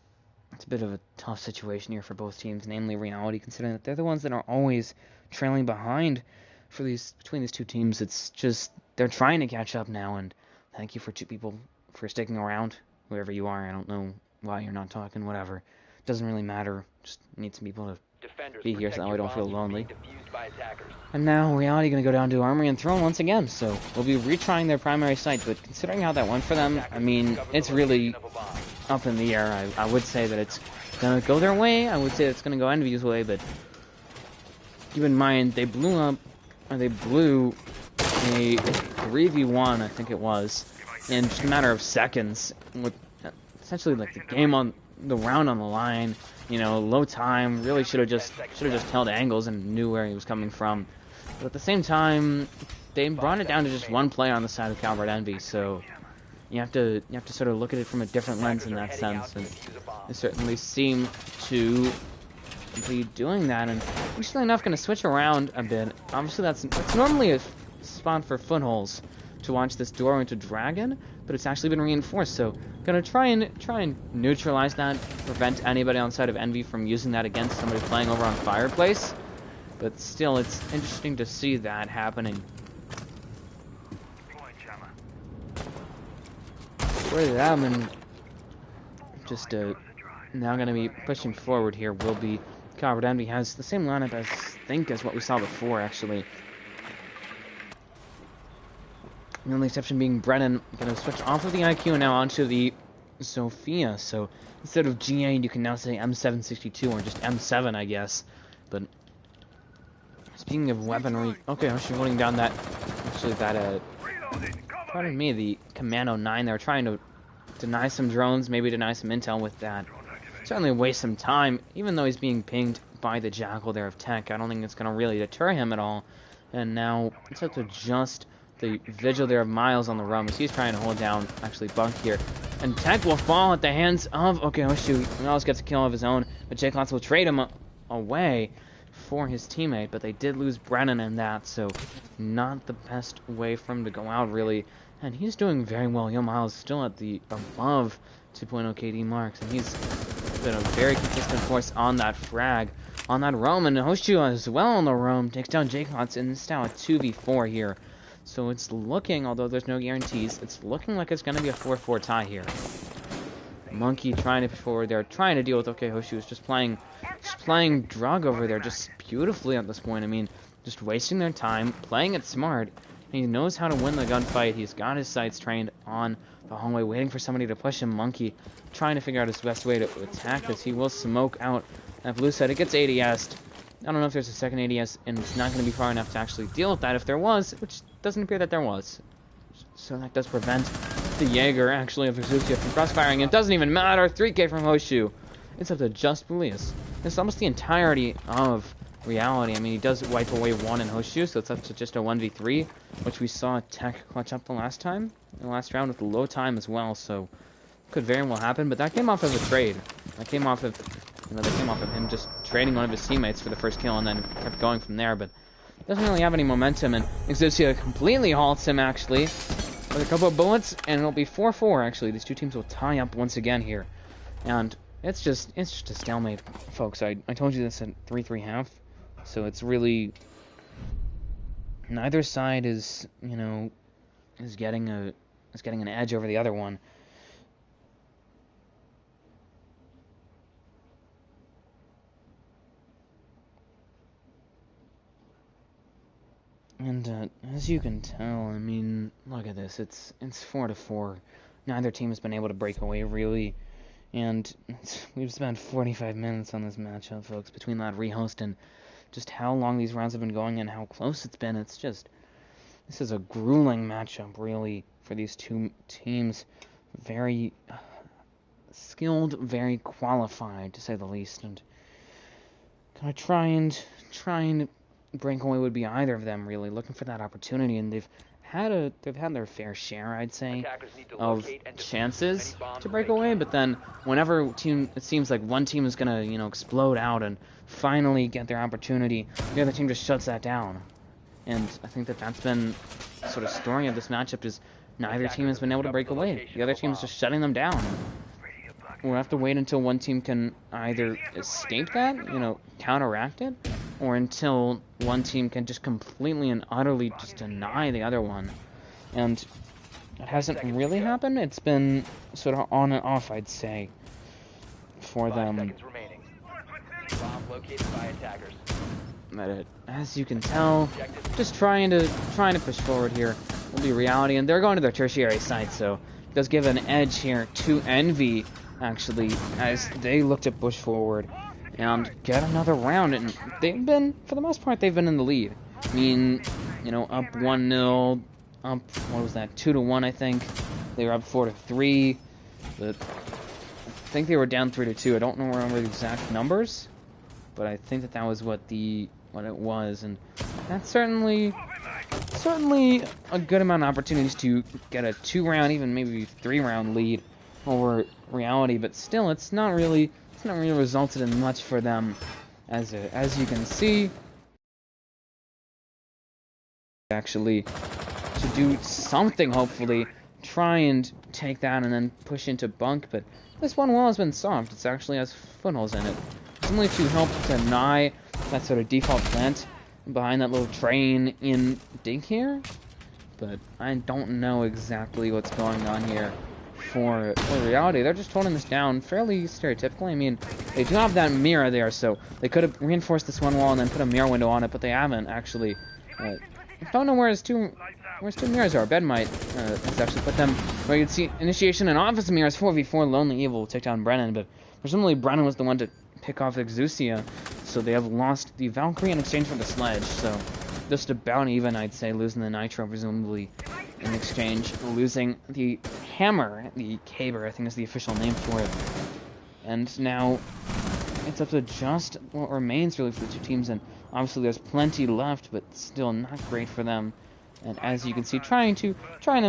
tough situation here for both teams, namely Reality, considering that they're the ones that are always trailing behind between these two teams. It's just, they're trying to catch up now, and thank you for two people for sticking around, whoever you are. I don't know why you're not talking, whatever. Doesn't really matter. Just need some people to be here so that way I don't feel lonely. And now Reality going to go down to Armory and Throne once again, so we'll be retrying their primary site, but considering how that went for them, I mean, it's really up in the air. I would say that it's going to go their way. I would say it's going to go Envy's way, but keep in mind, they blew a 3v1, I think it was, in just a matter of seconds, with essentially like the round on the line, you know, low time, really should have just held angles and knew where he was coming from. But at the same time, they brought it down to just one player on the side of Calibrate Envy, so you have to sort of look at it from a different lens in that sense, and they certainly seem to be doing that. And interestingly enough, going to switch around a bit. Obviously, that's normally a spot for footholes to launch this door into Dragon, but it's actually been reinforced, so gonna try and neutralize that, prevent anybody on the side of Envy from using that against somebody playing over on Fireplace. But still, it's interesting to see that happening. For them, and just now gonna be pushing forward here will be Calibrate Envy. Has the same lineup as what we saw before, actually. The only exception being Brennan going to switch off of the IQ and now onto the Sophia. So instead of G8, you can now say M762 or just M7, I guess. But speaking of weaponry, okay, I'm actually holding down that. Actually, pardon me, the Commando 9. They're trying to deny some drones, maybe deny some intel with that. Certainly waste some time, even though he's being pinged by the Jackal there of Tech. I don't think it's going to really deter him at all. And now it's up to just the vigil there of Miles on the roam as he's trying to hold down, actually, Bunk here. And Tech will fall at the hands of, okay, oh shoot, Miles gets a kill of his own, but Jake Lotz will trade him away for his teammate, but they did lose Brennan in that, so not the best way for him to go out, really. And he's doing very well. Yo, Miles still at the above 2.0 KD marks, and he's been a very consistent force on that frag, on that roam, and Hoshu as well on the roam, takes down Jake Lotz, and it's now a 2v4 here. So it's looking, although there's no guarantees, it's looking like it's going to be a 4-4 tie here. Monkey trying to push forward there, trying to deal with, okay, Hoshu is just playing drug over there just beautifully at this point. I mean, just wasting their time, playing it smart. He knows how to win the gunfight. He's got his sights trained on the hallway, waiting for somebody to push him. Monkey trying to figure out his best way to attack this. He will smoke out that blue side. It gets ADS'd. I don't know if there's a second ADS, and it's not going to be far enough to actually deal with that if there was, which doesn't appear that there was. So that does prevent the Jaeger, actually, of Exusio from crossfiring. It doesn't even matter. 3k from Hoshu. It's up to just Bulius. It's almost the entirety of Reality. I mean, he does wipe away one in Hoshu, so it's up to just a 1v3, which we saw Tech clutch up the last time, in the last round with a low time as well, so could very well happen, but that came off of a trade. That came off of him just trading one of his teammates for the first kill and then kept going from there, but doesn't really have any momentum, and Exusio completely halts him, actually, with a couple of bullets, and it'll be 4-4, actually. These two teams will tie up once again here, and it's just a stalemate, folks. I told you this at 3-3 half, so it's really neither side is, is getting an edge over the other one. And as you can tell, I mean, look at this. It's 4-4. Neither team has been able to break away really, and we've spent 45 minutes on this matchup, folks. Between that rehost and just how long these rounds have been going and how close it's been, this is a grueling matchup really for these two teams. Very skilled, very qualified to say the least, and gonna try and breakaway would be either of them really looking for that opportunity, and they've had their fair share, I'd say, Attackers need to of locate and defuse chances any bombs to they break away. can. But then whenever it seems like one team is gonna explode out and finally get their opportunity, the other team just shuts that down. And I think that's been sort of story of this matchup is neither team has been able to break away. The other team is just shutting them down. We'll have to wait until one team can either escape that, counteract it, or until one team can just completely and utterly just deny the other one. And it hasn't really happened. It's been sort of on and off, I'd say, for 5 them. seconds remaining. Bomb located by attackers. But as you can tell, just trying to push forward here will be reality, and they're going to their tertiary site, so it does give an edge here to Envy, actually, as they look to push forward and get another round. And they've been, for the most part, they've been in the lead. I mean, up 1-0, up, what was that, 2-1, I think. They were up 4-3. But I think they were down 3-2. I don't remember the exact numbers, but I think that was what it was, and that's certainly a good amount of opportunities to get a 2-round, even maybe 3-round lead over reality. But still, it's not really resulted in much for them, as you can see. Actually, to do something, hopefully try and take that and then push into bunk. But this one wall has been soft. It actually has footholds in it. Only to help deny that sort of default plant behind that little train in dig here. But I don't know exactly what's going on here for reality. They're just holding this down fairly stereotypically. I mean, they do have that mirror there, so they could have reinforced this one wall and then put a mirror window on it, but they haven't actually. I don't know where his two mirrors are. Ben might has actually put them where you can see initiation and office mirrors. 4v4 Lonely Evil will take down Brennan, but presumably Brennan was the one to pick off Exusia, so they have lost the Valkyrie in exchange for the sledge. So just about even, I'd say, losing the Nitro presumably in exchange, losing the Hammer, the Caber, I think is the official name for it. And now it's up to just what remains really for the two teams, and obviously there's plenty left, but still not great for them. And as you can see, trying to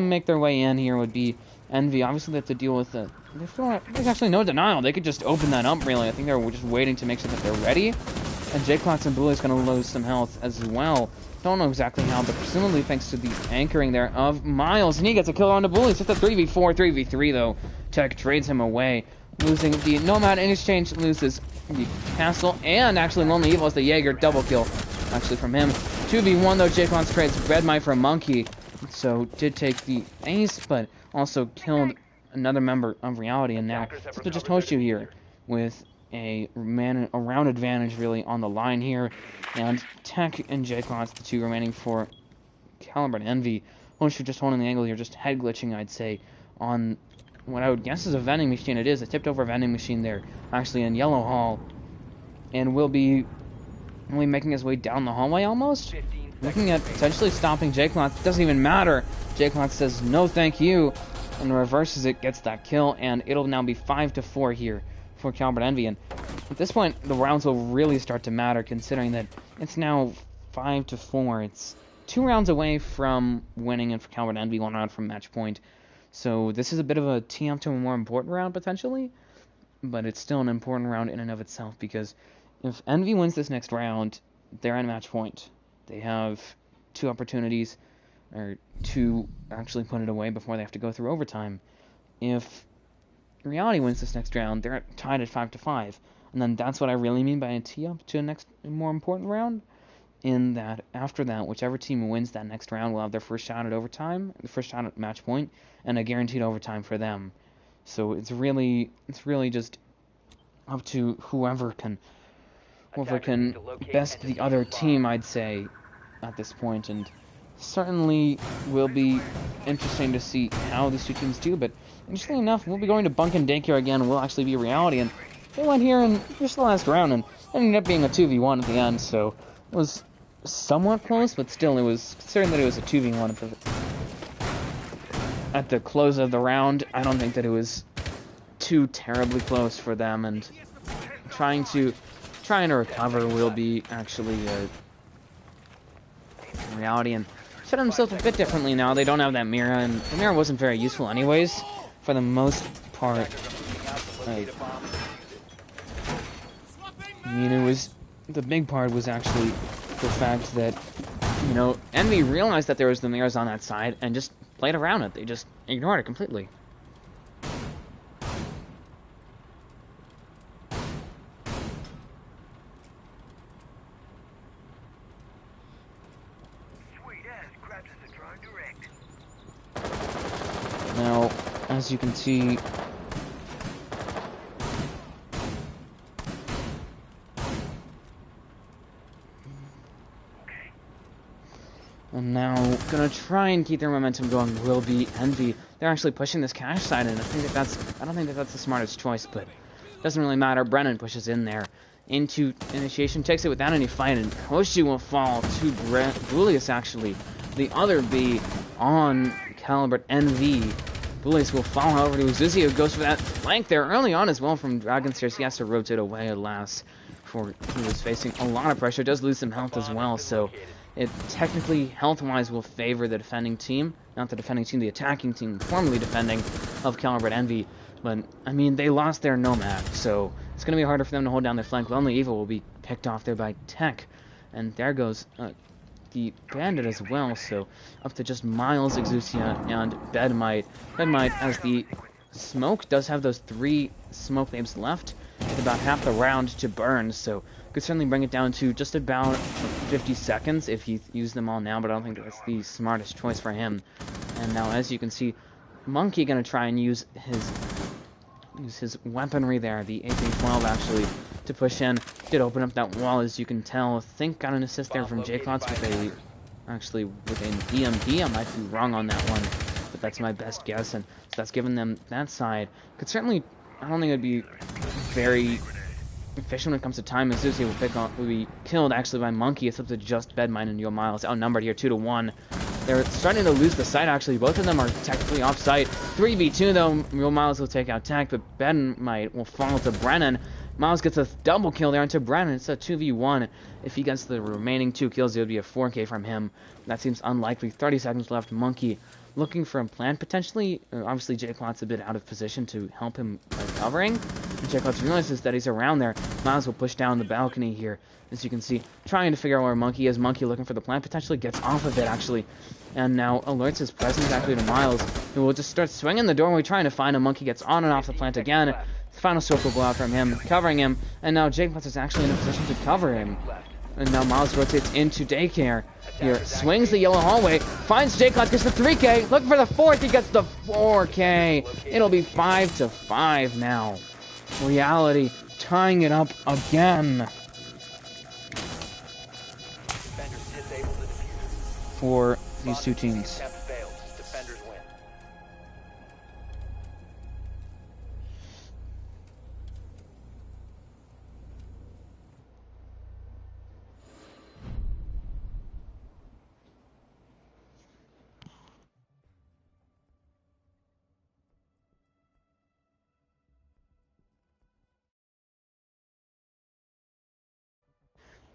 make their way in here would be Envy. Obviously they have to deal with the. There's actually no denial. They could just open that up really. I think they're just waiting to make sure that they're ready. And J-Clox and Bully is going to lose some health as well. Don't know exactly how, but presumably thanks to the anchoring there of Miles. And he gets a kill on the Bully. It's just a 3v4, 3v3 though. Tech trades him away, losing the Nomad in exchange, loses the Castle, and actually Lonely Evil has the Jaeger double kill actually from him. 2v1 though, J-Clox trades Red Mite for Monkey. So did take the ace, but also killed another member of reality, and now it's just Hoshu here with a round advantage really on the line here, and Tech and J-Clox, the two remaining for Calibrate and Envy. Hoshu just holding the angle here, just head glitching, I'd say, on what I would guess is a vending machine. It is a tipped over vending machine there, actually in Yellow Hall, and will be only making his way down the hallway almost. Looking at potentially stopping J-Clox. It doesn't even matter. J-Clox says no thank you and reverses it, gets that kill, and it'll now be 5-4 here for Calibrate Envy. And at this point, the rounds will really start to matter, considering that it's now 5-4. It's 2 rounds away from winning, and for Calibrate Envy, 1 round from match point. So this is a bit of a tee up to a more important round potentially, but it's still an important round in and of itself, because if Envy wins this next round, they're at match point. They have 2 opportunities, or 2 actually put it away before they have to go through overtime. If Reality wins this next round, they're tied at 5-5, and then that's what I really mean by a tee up to a next more important round. in that after that, whichever team wins that next round will have their first shot at overtime, the first shot at match point, and a guaranteed overtime for them. So it's really just up to whoever can best the other team, I'd say, at this point, and certainly will be interesting to see how these two teams do. But interestingly enough, we'll be going to Bunk and Daycare again. Will actually be reality, and they went here in just the last round, and it ended up being a 2v1 at the end. So it was somewhat close, but still, it was considering that it was a 2v1 at the close of the round. I don't think that it was too terribly close for them, and trying to recover will be actually reality, and set themselves a bit differently now. They don't have that mirror, and the mirror wasn't very useful anyways for the most part. I mean, it was, the big part was actually the fact that, you know, Envy realized that there was the mirrors on that side and just played around it. They just ignored it completely. Now, as you can see, and now gonna try and keep their momentum going will be Envy. They're actually pushing this cash side, and I don't think that that's the smartest choice, but it doesn't really matter. Brennan pushes in there into initiation, takes it without any fight, and Hoshi will fall to Bullius, actually. The other B on Calibrate NV. Bullius will fall, however, to Uzuzi, who goes for that flank there early on as well from Dragon Stairs. He has to rotate away at last, for he was facing a lot of pressure. Does lose some health as well, so it technically, health-wise, will favor the defending team. Not the defending team, the attacking team, formerly defending, of Calibrate Envy. But, I mean, they lost their Nomad, so it's going to be harder for them to hold down their flank. Lonely Evil will be picked off there by Tech. And there goes the Bandit as well, so up to just Miles, Exusia, and Bedmite. Bedmite, as the smoke does have those 3 smoke waves left, with about half the round to burn, so could certainly bring it down to just about 50 seconds if he used them all now, but I don't think that's the smartest choice for him. And now, as you can see, Monkey gonna try and use his weaponry there, the AK-12 actually, to push in. Did open up that wall, as you can tell. I think got an assist there from J-Clots with an EMP. I might be wrong on that one, but that's my best guess, and so that's given them that side. Could certainly, I don't think it'd be very efficient when it comes to time. Azuzi will be killed actually by Monkey. It's up to just Bedmine and Yo Miles, outnumbered here 2-1. They're starting to lose the site actually. Both of them are technically off site. 3v2 though. Yo Miles will take out Tech, but Bedmite will fall to Brennan. Miles gets a double kill there onto Brennan. It's a 2v1. If he gets the remaining 2 kills, it would be a 4k from him. That seems unlikely. 30 seconds left. Monkey looking for a plan, potentially. Obviously, J-Plot's a bit out of position to help him by covering. J-Plot realizes that he's around there. Miles will push down the balcony here, as you can see, trying to figure out where Monkey is. Monkey looking for the plant, potentially gets off of it, actually, and now alerts his presence actually to Miles, who will just start swinging the doorway, trying to find him. Monkey gets on and off the plant again. Final stroke will go out from him, covering him, and now J-Plot is actually in a position to cover him. And now Miles rotates into Daycare. Here, swings the yellow hallway, finds J-Clots, gets the 3k, looking for the 4th, he gets the 4k. It'll be 5-5 now. Reality tying it up again for these two teams.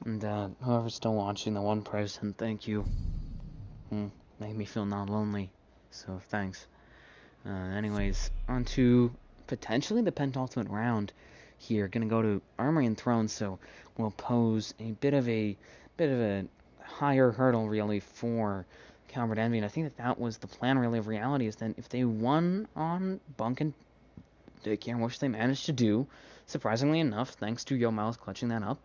And whoever's still watching, the one person, thank you. Made me feel not lonely, so thanks. Anyways, on to potentially the penultimate round here. Gonna go to Armory and Throne, so we'll pose a bit of a higher hurdle really for Calibrate Envy, and I think that was the plan really of reality, is that if they won on Bunk and Daycare, which they managed to do, surprisingly enough, thanks to Yo Miles clutching that up,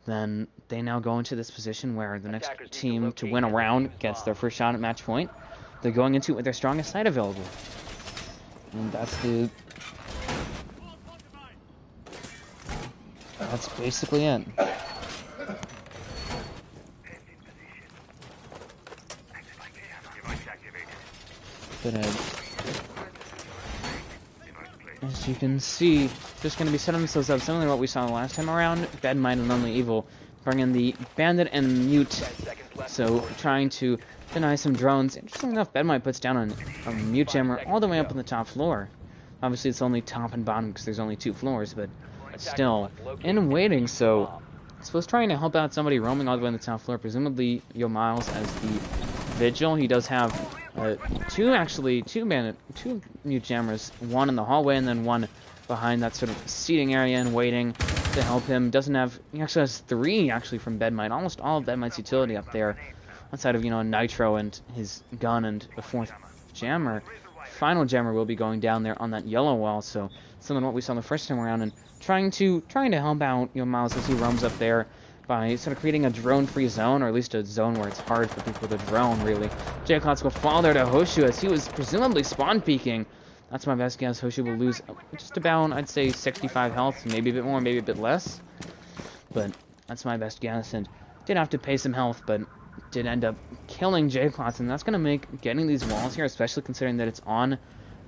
then they now go into this position where the next Attackers need to team to locate win a and round defuse gets bomb. their first shot at match point. They're going into it with their strongest side available. And that's basically it. But as you can see, just going to be setting themselves up similar to what we saw last time around. Bad Mind and Lonely Evil bring in the Bandit and Mute, 10 seconds left. so trying to deny some drones. Interestingly enough, Bad Mind puts down a Mute Jammer all the way up on the top floor. Obviously, it's only top and bottom because there's only 2 floors, but still in waiting. So I suppose trying to help out somebody roaming all the way on the top floor, presumably Yo Miles as the Vigil. He does have two Mute Jammers, one in the hallway and then one behind that sort of seating area and waiting to help him. He actually has 3 actually from Bedmite, almost all of Bedmite's utility up there, outside of Nitro and his gun and a 4th jammer. Final jammer will be going down there on that yellow wall, so similar to what we saw the first time around, and trying to help out Miles as he roams up there by sort of creating a drone-free zone, or at least a zone where it's hard for people to drone, really. J-Clots will fall there to Hoshu as he was presumably spawn peeking. That's my best guess. Hoshu will lose just about, I'd say, 65 health, maybe a bit more, maybe a bit less. But that's my best guess, and did have to pay some health, but did end up killing J-Clots, and that's going to make getting these walls here, especially considering that it's on,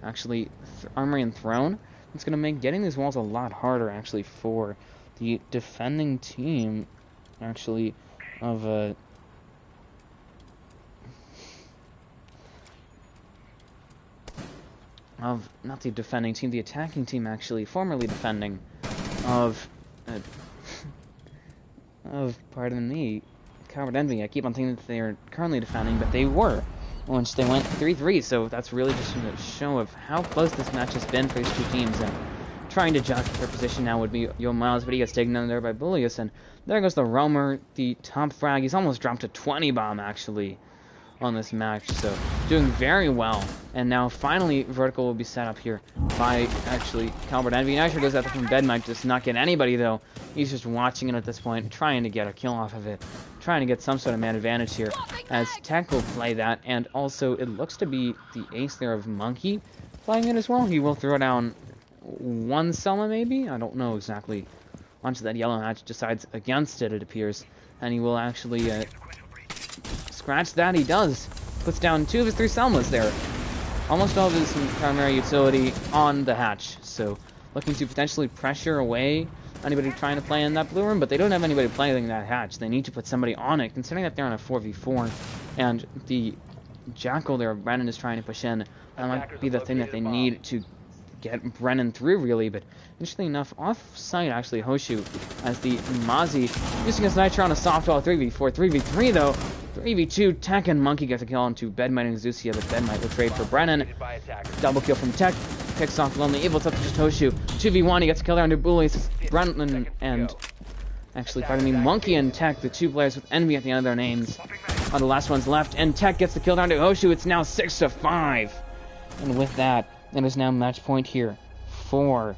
actually, Armory and Throne, it's going to make getting these walls a lot harder, actually, for the defending team, actually, of not the defending team, the attacking team, actually, formerly defending, of pardon me, Calibrate Envy. I keep on thinking that they are currently defending, but they were, once they went 3-3, so that's really just a show of how close this match has been for these 2 teams, and trying to jockey for position now would be Yo Miles, but he gets taken down there by Bullius, and there goes the Roamer, the top frag. He's almost dropped a 20 bomb, actually, on this match, so doing very well. And now finally Vertical will be set up here by actually Calibrate Envy. Nitro goes after from Bedmite, does not get anybody though. He's just watching it at this point, trying to get a kill off of it, trying to get some sort of man advantage here as Tech will play that. And also it looks to be the ace there of Monkey playing it as well. He will throw down 1 Selma maybe, I don't know exactly. Onto that yellow hatch, decides against it, it appears, and he will actually scratch that. He does. Puts down 2 of his 3 Selmas there. Almost all of his primary utility on the hatch. So looking to potentially pressure away anybody trying to play in that blue room, but they don't have anybody playing that hatch. They need to put somebody on it, considering that they're on a 4v4. And the Jackal there, Brennan is trying to push in. That might be the thing that they need to get Brennan through, really. But interestingly enough, off-site, actually, Hoshu as the Mazi using his Nitro on a softball 3v4. 3v3, though. 3v2, Tech and Monkey get the kill onto Bedmite and Zucia, but Bedmite will trade for Brennan. Double kill from Tech. Picks off Lonely Evil. It's up to just Hoshu. 2v1, he gets a kill there onto Bullies. Brennan and... Actually, pardon me, Monkey and Tech, the 2 players with Envy at the end of their names, are the last ones left. And Tech gets the kill down to Hoshu. It's now 6-5. And with that, it is now match point here for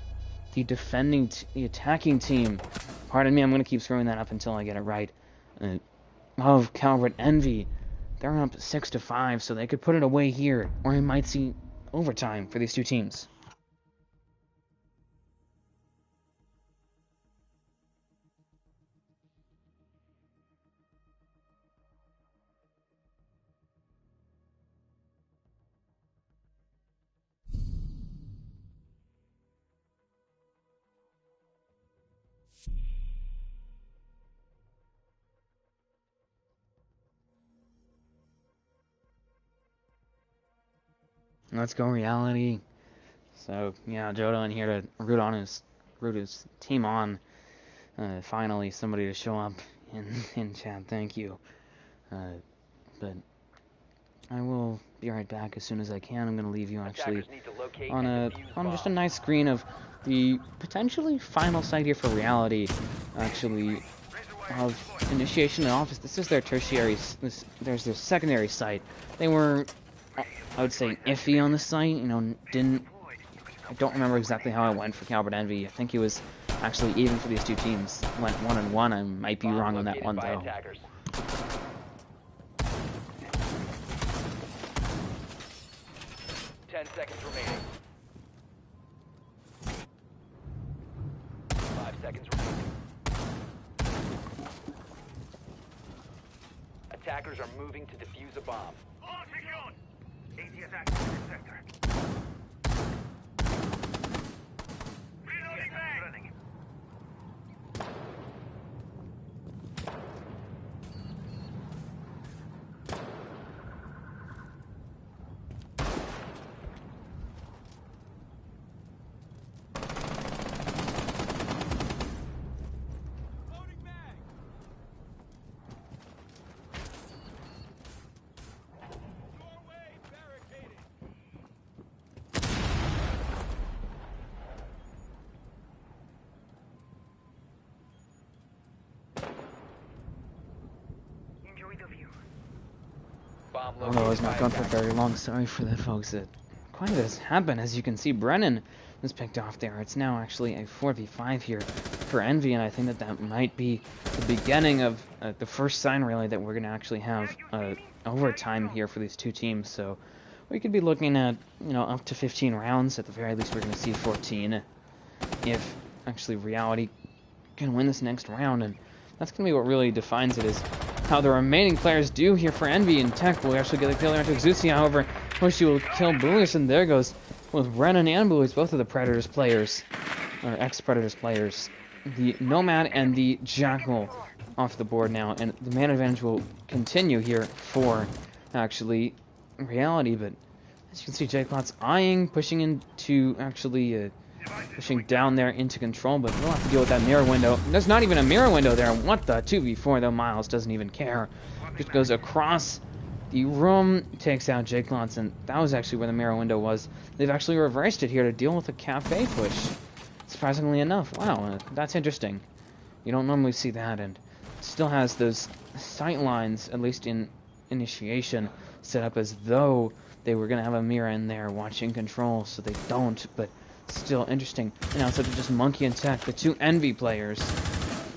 the the attacking team. Pardon me, I'm going to keep screwing that up until I get it right. Of Calibrate Envy. They're up 6-5, so they could put it away here, or we might see overtime for these 2 teams. Let's go Reality. So yeah, Jodo in here to root his team on. Finally, somebody to show up in chat. Thank you. But I will be right back as soon as I can. I'm gonna leave you actually on just a nice screen of the potentially final site here for Reality. Actually, of Initiation and Office. This is their tertiary. There's their secondary site. They were, I would say, iffy on the site. I don't remember exactly how it went for Calibrate Envy. I think it was actually even for these two teams. Went 1-1. I might be wrong on that one though. Attackers. 10 seconds remaining. 5 seconds remaining. Attackers are moving to defuse a bomb. Bomb Although I was not located gone by for very long. Sorry for that, folks. Quite a bit has happened. As you can see, Brennan was picked off there. It's now actually a 4v5 here for Envy, and I think that that might be the beginning of the first sign, really, that we're going to actually have overtime here for these two teams. So we could be looking at, up to 15 rounds. At the very least, we're going to see 14 if actually Reality can win this next round, and that's going to be what really defines it, is how the remaining players do here for Envy. And Tech will actually get the kill there onto Exusia. However, Hoshi will kill Bullius, and there goes with Brennan and Bullius, both of the Predators players, or ex-Predators players. The Nomad and the Jackal off the board now, and the man advantage will continue here for actually Reality. But as you can see, J-Clot's eyeing, pushing into actually pushing down there into control, but we'll have to deal with that mirror window. There's not even a mirror window there. What the 2v4 though? Miles doesn't even care. Just goes across the room, takes out J-Clots, and that was actually where the mirror window was. They've actually reversed it here to deal with a cafe push. Surprisingly enough. Wow, that's interesting. You don't normally see that, and still has those sight lines, at least in initiation, set up as though they were going to have a mirror in there watching control, so they don't, but still interesting. And now instead of just Monkey and Tech, the two Envy players,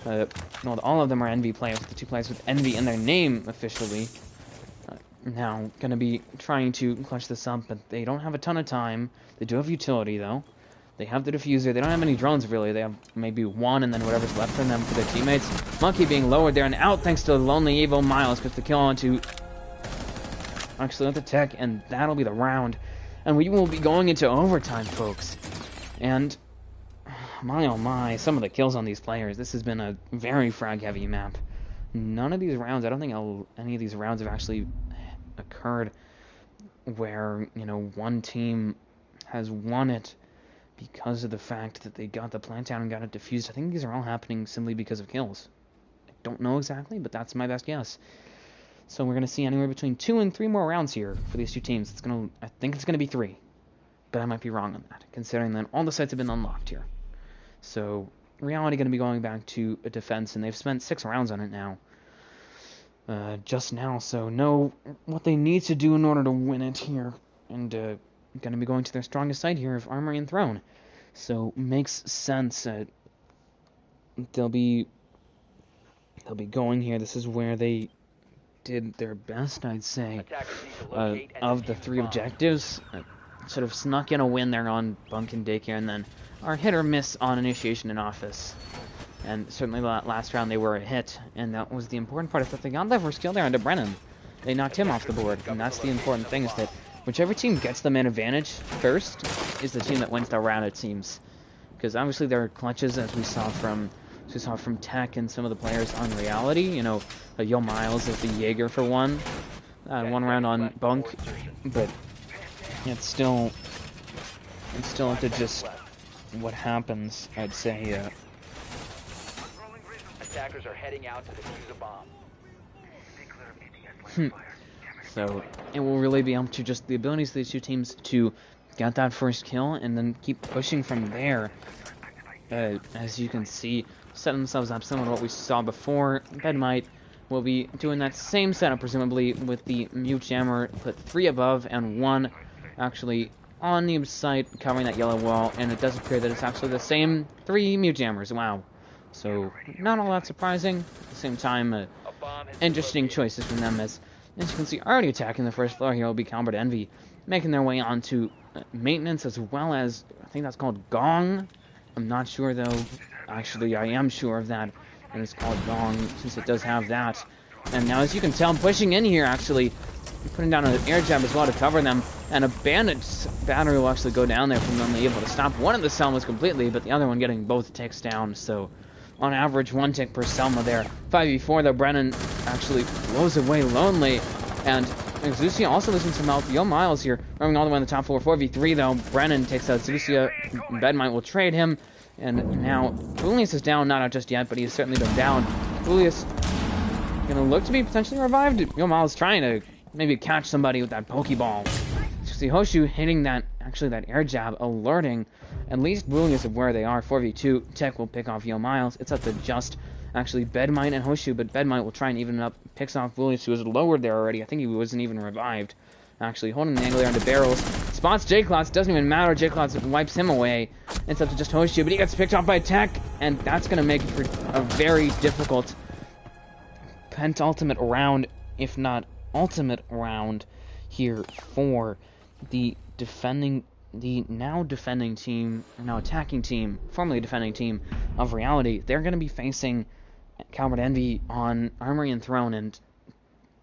well, all of them are Envy players, the two players with Envy in their name officially, now going to be trying to clutch this up, but they don't have a ton of time. They do have utility, though. They have the diffuser. They don't have any drones, really. They have maybe one, and then whatever's left from them for their teammates. Monkey being lowered there and out thanks to the Lonely Evil. Miles gets the kill onto actually the Tech, and that'll be the round. And we will be going into overtime, folks. And my oh my, some of the kills on these players. This has been a very frag-heavy map. None of these rounds, I don't think any of these rounds have actually occurred where, one team has won it because of the fact that they got the plant down and got it defused. I think these are all happening simply because of kills. I don't know exactly, but that's my best guess. So we're going to see anywhere between 2 and 3 more rounds here for these two teams. I think it's going to be 3, but I might be wrong on that, considering that all the sites have been unlocked here. So Reality going to be going back to a defense, and they've spent 6 rounds on it now. Just now, so know what they need to do in order to win it here, and going to be going to their strongest side here of Armory and Throne. So makes sense. They'll be going here. This is where they did their best, I'd say, of the 3 objectives. Sort of snuck in a win there on Bunk and Daycare, and then are hit or miss on Initiation and Office. And certainly the last round they were a hit, and that was the important part, is that they got that first kill there onto Brennan. They knocked him off the board, and that's the important thing, is that whichever team gets the man advantage first is the team that wins the round, it seems. Because obviously there are clutches, as we saw from Tech and some of the players on Reality. Yo Miles as the Jaeger for one round on Bunk, but it's still up to just what happens, I'd say. Attackers are heading out to defuse a bomb. So it will really be up to just the abilities of these two teams to get that first kill and then keep pushing from there. As you can see, setting themselves up similar to what we saw before. Bedmite will be doing that same setup, presumably, with the Mute Jammer, put 3 above and 1 actually on the site covering that yellow wall, and it does appear that it's actually the same 3 mute jammers. Wow. So, not all that surprising. At the same time, A bomb has been interesting located. choices from them, as you can see, already attacking the first floor here will be Calibrate Envy, making their way onto maintenance, as well as, I think that's called Gong. I'm not sure, though. Actually, I am sure of that. And it's called Gong, since it does have that. And now, as you can tell, pushing in here, actually, putting down an air jab as well to cover them. And a bandit's battery will actually go down there from only able to stop one of the Selmas completely, but the other one getting both ticks down. So, on average, 1 tick per Selma there. 5v4, though, Brennan actually blows away Lonely. And Exusia also losing some health. Yo Miles here, running all the way on the top floor. 4v3, though. Brennan takes out Exusia. Bedmite will trade him. And now, Julius is down, not out just yet, but he has certainly been down. Julius gonna look to be potentially revived. Yo Miles trying to maybe catch somebody with that Pokeball. See Hoshu hitting that air jab, alerting at least Julius of where they are. 4v2, Tech will pick off Yo Miles. It's up to just actually Bedmite and Hoshu, but Bedmite will try and even it up. Picks off Julius, who was lowered there already. I think he wasn't even revived. Actually, holding the angle there onto barrels. Spots J-Clots, doesn't even matter. J-Clots wipes him away. It's up to just Hoshu, but he gets picked off by Tech, and that's going to make it for a very difficult penultimate round, if not ultimate round, here for the now attacking team, formerly defending team of Reality. They're going to be facing Calibrate Envy on Armory and Throne, and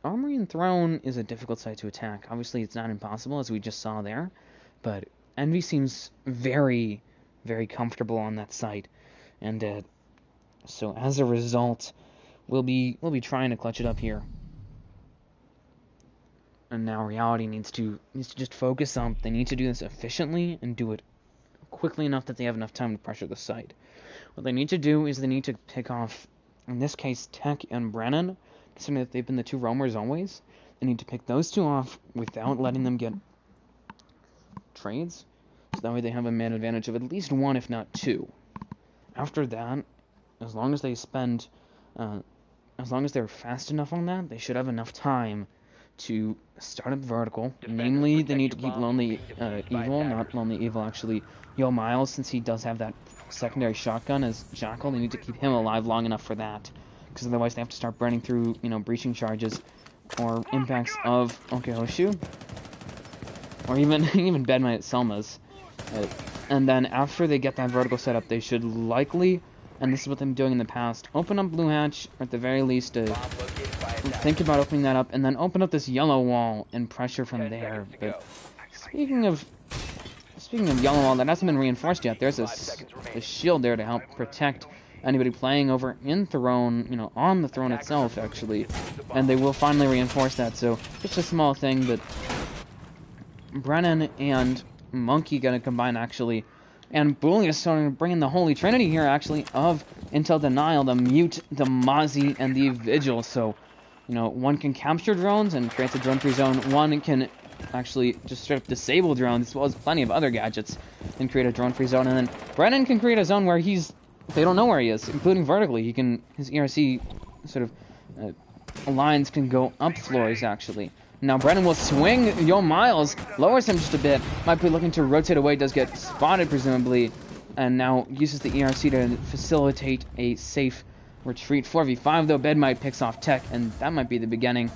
Armory and Throne is a difficult site to attack. Obviously, it's not impossible, as we just saw there, but Envy seems very, very comfortable on that site, and so as a result, we'll be trying to clutch it up here. And now Reality needs to just focus on. They need to do this efficiently and do it quickly enough that they have enough time to pressure the site. What they need to do is they need to pick off, in this case, Tech and Brennan, considering that they've been the 2 roamers always. They need to pick those 2 off without letting them get trades, so that way they have a man advantage of at least 1, if not 2. After that, as long as they spend, as long as they're fast enough on that, they should have enough time to start up vertical. Namely, they need to keep Lonely Evil, not Lonely Evil, actually, Yo Miles, since he does have that secondary shotgun as Jackal. They need to keep him alive long enough for that, because otherwise they have to start burning through, breaching charges or impacts of Hoshu, or even Bedmite Selma's. And then after they get that vertical set up, they should likely, and this is what they've been doing in the past, open up Blue Hatch, or at the very least, think about opening that up, and then open up this yellow wall and pressure from there. But speaking of yellow wall that hasn't been reinforced yet, there's a shield there to help protect anybody playing over in Throne, on the Throne itself, actually. And they will finally reinforce that, so just a small thing, but Brennan and Monkey gonna combine, actually. And Bully is starting to bring in the Holy Trinity here, actually, of Intel Denial, the Mute, the Mozzie, and the Vigil. So, one can capture drones and creates a drone-free zone. One can actually just straight up disable drones, as well as plenty of other gadgets, and create a drone-free zone. And then Brennan can create a zone where they don't know where he is, including vertically. His ERC sort of lines can go up floors, actually. Now Brennan will swing. Yo Miles lowers him just a bit. Might be looking to rotate away. Does get spotted, presumably. And now uses the ERC to facilitate a safe retreat. 4v5, though. Bedmite picks off Tech. And that might be the beginning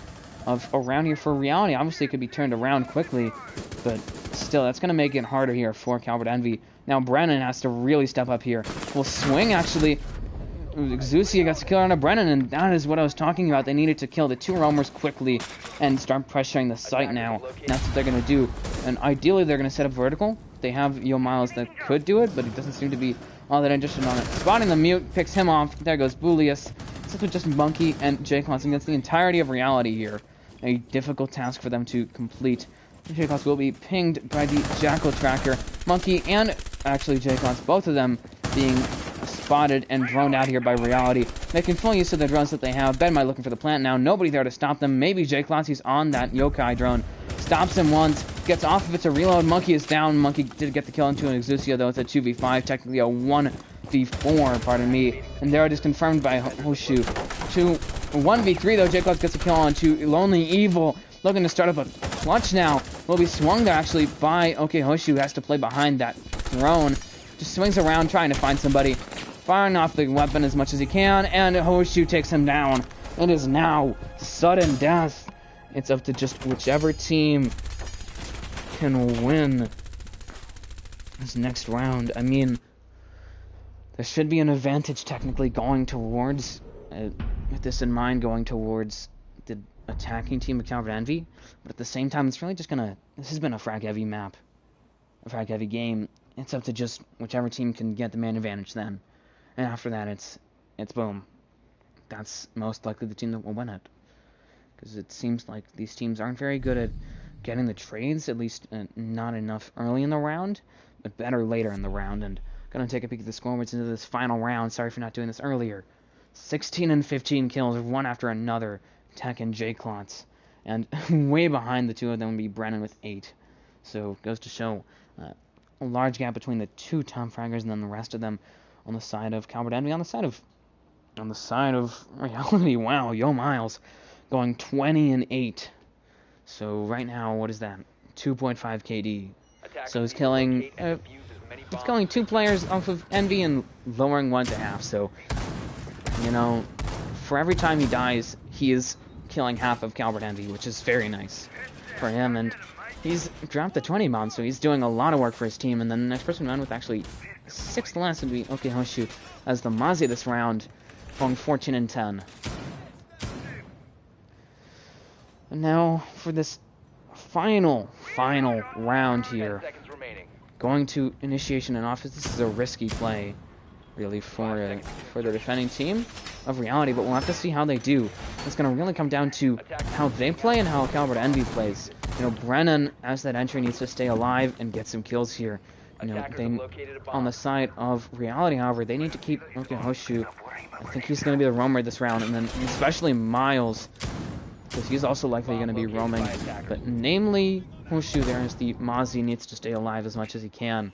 of a round here for Reality. Obviously, it could be turned around quickly. But still, that's going to make it harder here for Calibrate Envy. Now Brennan has to really step up here. Will swing, actually. Exusia gets a kill on a Brennan, and that is what I was talking about. They needed to kill the 2 roamers quickly and start pressuring the site now. And that's what they're going to do. And ideally, they're going to set up vertical. They have Yo Miles that could do it, but it doesn't seem to be all that interested on it. Spotting the Mute, picks him off. There goes Bullius. This is just Monkey and J-Clots against the entirety of Reality here. A difficult task for them to complete. J-Clots will be pinged by the Jackal Tracker. Monkey and actually J-Clots, both of them being spotted and droned out here by Reality, making full use of the drones that they have. Bedmite looking for the plant now. Nobody there to stop them. Maybe J-Clots, he's on that Yokai drone. Stops him once, gets off of it to reload. Monkey is down. Monkey did get the kill into an Exusia, though. It's a 2v5, technically a 1v4, pardon me. And there it is confirmed by Hoshu. 1v3, though. J-Clots gets a kill on to Lonely Evil. Looking to start up a clutch now. will be swung there actually by Hoshu, who has to play behind that throne. Just swings around trying to find somebody, firing off the weapon as much as he can, and Hoshu takes him down. It is now sudden death. It's up to just whichever team can win this next round. I mean, there should be an advantage technically going towards, with this in mind, going towards the attacking team of Calibrate Envy. But at the same time, it's really just gonna, this has been a frag-heavy map, a frag-heavy game. It's up to just whichever team can get the main advantage then. And after that, it's boom. That's most likely the team that will win it. Because it seems like these teams aren't very good at getting the trades, at least not enough early in the round, but better later in the round. And gonna take a peek at the scoreboards into this final round. Sorry for not doing this earlier. 16 and 15 kills, one after another. Tech and J-Clots. And way behind the two of them would be Brennan with 8. So it goes to show a large gap between the two top fraggers and then the rest of them on the side of Calibrate Envy. On the side of Reality, wow, Yo Miles going 20 and 8. So right now, what is that? 2.5 KD. So he's killing two players off of Envy and lowering one to half. So, you know, for every time he dies, he is killing half of Calibrate Envy, which is very nice for him. And he's dropped the 20 bomb, so he's doing a lot of work for his team. And then the next person to run with actually 6 less would be Hoshu, as the Mazi this round going 14 and 10. And now for this final round here, going to initiation and offense. This is a risky play, really, for the defending team of Reality, but we'll have to see how they do. It's going to really come down to how they play and how Calibrate Envy plays. You know, Brennan, as that entry, needs to stay alive and get some kills here. You know, on the side of Reality, however, they need to keep Hoshu. I think he's going to be the roamer this round, and then especially Miles, because he's also likely going to be roaming. But namely, Hoshu there, as the Mazi needs to stay alive as much as he can,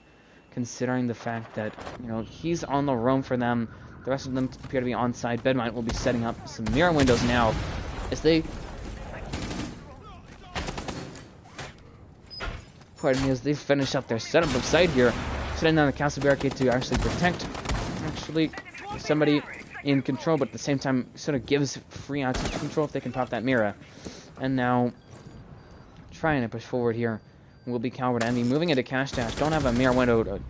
considering the fact that, you know, he's on the roam for them. The rest of them appear to be on side. Bedmite will be setting up some mirror windows now as they... Pardon me, as they finish up their setup of side here, setting down the castle barricade to actually protect somebody in control, but at the same time sort of gives free outside control if they can pop that mirror. And now trying to push forward here will be Calibrate Envy, moving into Cash Dash. Don't have a mirror window to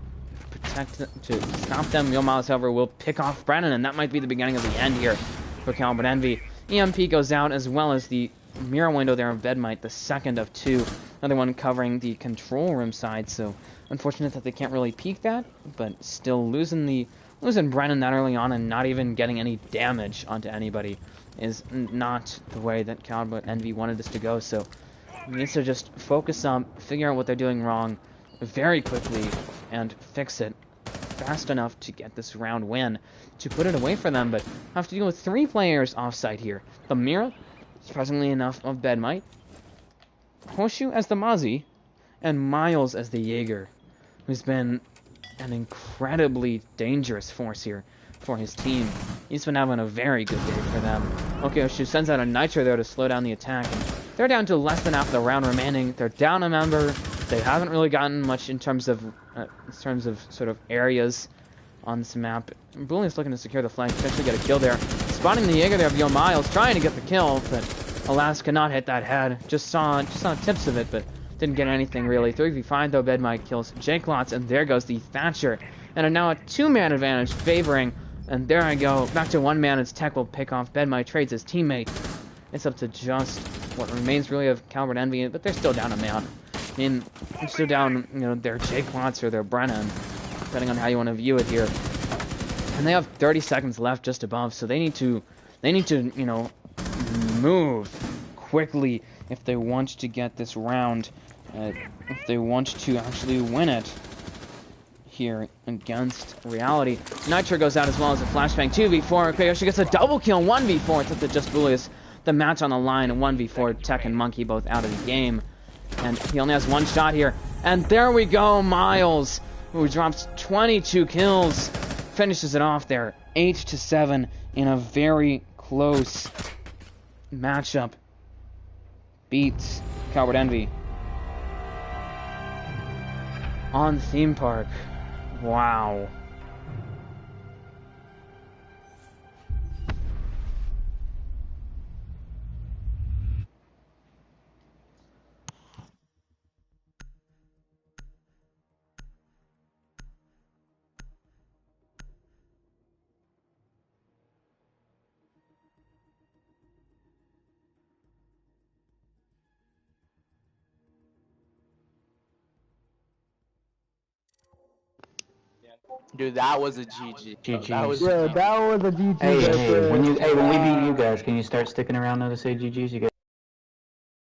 protect, to stop them. Yo Miles, however, will pick off Brennan, and that might be the beginning of the end here for Calibrate Envy. EMP goes out, as well as the mirror window there of Bedmite, the second of 2. Another one covering the control room side, so unfortunate that they can't really peek that, but still losing Brennan that early on and not even getting any damage onto anybody is not the way that Calibrate Envy wanted this to go. So he needs to just focus on, figure out what they're doing wrong very quickly, and fix it fast enough to get this round win, to put it away for them. But have to deal with 3 players offside here. The Mira, surprisingly enough, of Bedmite, Hoshu as the Mazi, and Miles as the Jaeger, who's been an incredibly dangerous force here for his team. He's been having a very good day for them. Hoshu sends out a Nitro there to slow down the attack. And they're down to less than half the round remaining. They're down a member. They haven't really gotten much in terms of sort of areas on this map. Boolean's looking to secure the flank, potentially get a kill there. Spotting the Jaeger there of Yo Miles, trying to get the kill, but alas, cannot hit that head. Just saw tips of it, but didn't get anything really. 3v5 though, Bedmite kills J-Clots, and there goes the Thatcher. And now a 2-man advantage favoring, and there I go. Back to 1-man as Tech will pick off Bedmite, trades his teammate. It's up to just what remains really of Calibrate Envy, but they're still down a man. I mean, they're still down, you know, their J-Clots or their Brennan, depending on how you want to view it here. And they have 30 seconds left just above, so they need to, you know, move quickly if they want to get this round, if they want to actually win it here against Reality. Nitro goes out as well as a flashbang. 2v4. Hoshu gets a double kill. 1v4. It's up to just Bullius. The match on the line. 1v4. Tech and Monkey both out of the game. And he only has 1 shot here. And there we go. Miles, who drops 22 kills, finishes it off there. 8-7 in a very close matchup. Beats Calibrate Envy on theme park. Wow. Dude, that was a GG. GG's. That was Yeah, GG. that was a GG Hey, right hey, there. when we beat you guys, can you start sticking around though to say GG's? You guys